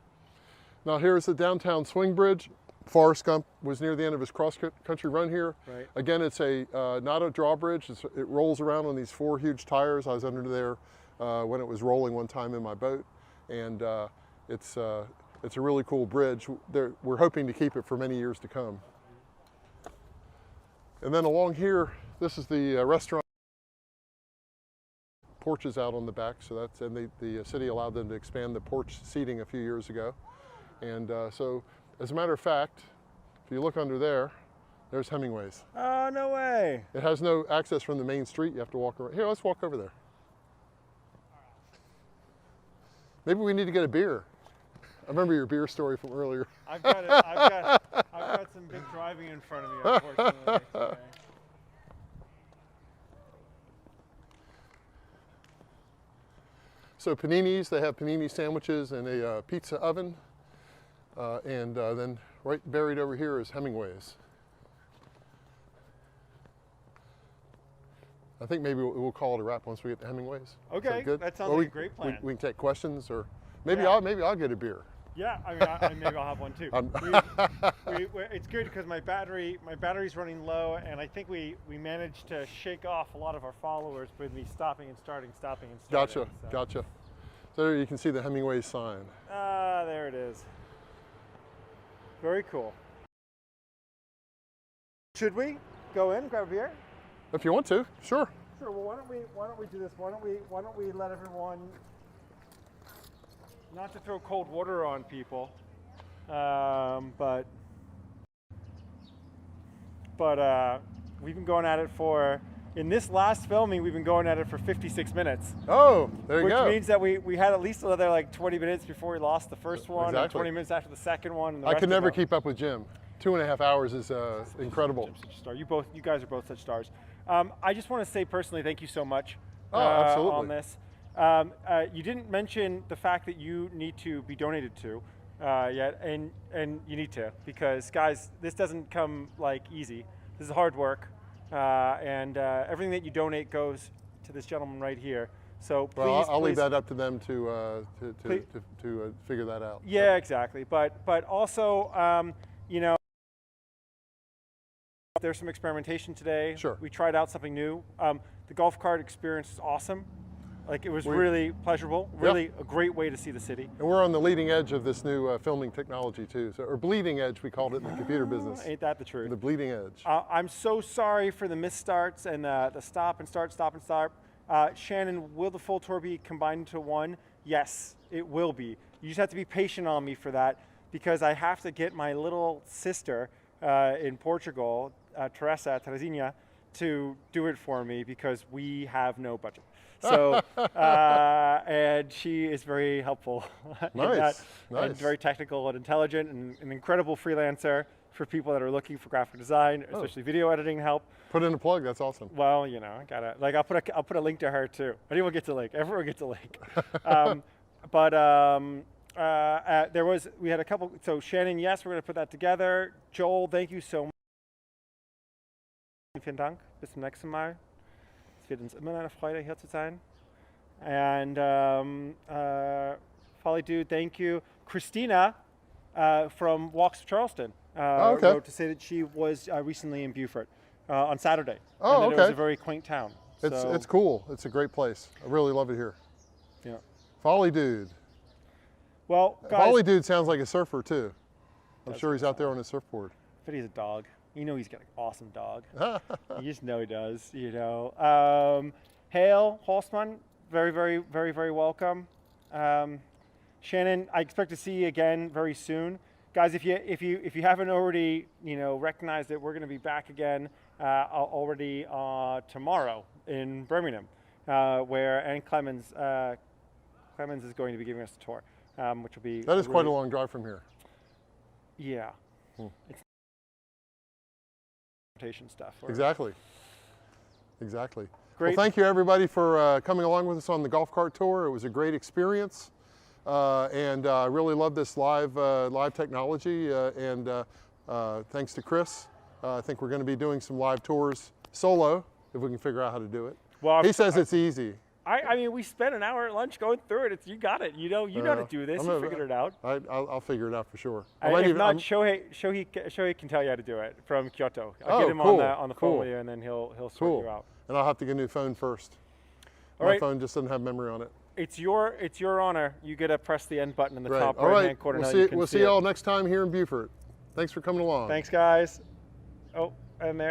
Now here's the downtown swing bridge. Forrest Gump was near the end of his cross-country run here. Right. Again, it's not a drawbridge. It rolls around on these 4 huge tires. I was under there when it was rolling one time in my boat, and it's a really cool bridge. We're hoping to keep it for many years to come. And then along here, this is the restaurant. Porches out on the back, so that's, and the city allowed them to expand the porch seating a few years ago. And so, as a matter of fact, if you look under there, there's Hemingway's. Oh, no way. It has no access from the main street. You have to walk around. Here, let's walk over there. Maybe we need to get a beer. I remember your beer story from earlier. I've got some big driving in front of me, unfortunately. Today. So paninis, they have panini sandwiches and a pizza oven. And then right buried over here is Hemingway's. I think maybe we'll call it a wrap once we get to Hemingway's. Okay, Is good? that sounds Or like a great plan. We can take questions, or maybe Yeah. I'll get a beer. Yeah, I mean, maybe I'll have one too. It's good because my battery's running low, and I think we managed to shake off a lot of our followers with me stopping and starting. Gotcha, So. gotcha. So there you can see the Hemingway sign. Ah, there it is. Very cool. Should we go in, grab a beer? If you want to, sure. Sure. Well, why don't we do this? Why don't we let everyone, not to throw cold water on people, but we've been going at it for, in this last filming, we've been going at it for 56 minutes. Oh, there you Which go. means that we had at least another like 20 minutes before we lost the first one, and Exactly. 20 minutes after the second one. And the I rest could of never them. keep up with Jim. 2.5 hours is incredible. Jim's such a star. You guys are both such stars. I just want to say personally, thank you so much absolutely. on this. You didn't mention the fact that you need to be donated to yet, and you need to, because guys, this doesn't come like easy. This is hard work, and everything that you donate goes to this gentleman right here. So please, Well, I'll leave please- that up to them to figure that out. Yeah, exactly. But also, you know, there's some experimentation today. Sure. We tried out something new. The golf cart experience is awesome. Like, it was really pleasurable. Really a great way to see the city. And we're on the leading edge of this new filming technology too. So, or bleeding edge, we called it in the computer business. Ain't that the truth? The bleeding edge. I'm so sorry for the misstarts and the stop and start. Shannon, will the full tour be combined into one? Yes, it will be. You just have to be patient on me for that, because I have to get my little sister in Portugal, Teresinha, to do it for me, because we have no budget. So, and she is very helpful in that, and very technical and intelligent, and an incredible freelancer for people that are looking for graphic design, especially video editing help. Put in a plug, that's awesome. Well, you know, I gotta, like, I'll put a link to her too. Anyone gets a link, everyone gets a link. We had a couple, so Shannon, yes, we're gonna put that together. Joel, thank you so much. Vielen Dank, bis zum nächsten Mal. Es wird uns immer eine Freude, hier zu sein. And Folly Dude, thank you. Christina from Walks of Charleston wrote to say that she was recently in Beaufort on Saturday. Oh, and that it was a very quaint town. It's cool. It's a great place. I really love it here. Yeah. Folly Dude. Well, guys, Folly Dude sounds like a surfer too. I'm sure he's out there on his surfboard. But he's a dog. You know he's got an awesome dog. You just know he does, you know. Hale, Holstman, very, very, very, very welcome. Shannon, I expect to see you again very soon. Guys, if you haven't already, you know, recognized it, we're going to be back again already tomorrow in Birmingham, where Ann Clemens is going to be giving us a tour, which will be. That is quite a long drive from here. Yeah. It's stuff. Exactly. Exactly. Great. Well, thank you everybody for coming along with us on the golf cart tour. It was a great experience, and I really love this live technology. Thanks to Chris, I think we're going to be doing some live tours solo if we can figure out how to do it. Well, he says it's easy. I mean, we spent an hour at lunch going through it. You got it. You know how to do this. You figured it out. I'll figure it out for sure. If not, Shohei can tell you how to do it from Kyoto. I'll get him cool. on the phone with you, and then he'll sort you out. And I'll have to get a new phone first. My phone just doesn't have memory on it. It's your honor. You get to press the end button in the top All right-hand corner. We'll see you all next time here in Beaufort. Thanks for coming along. Thanks, guys. Oh, and there.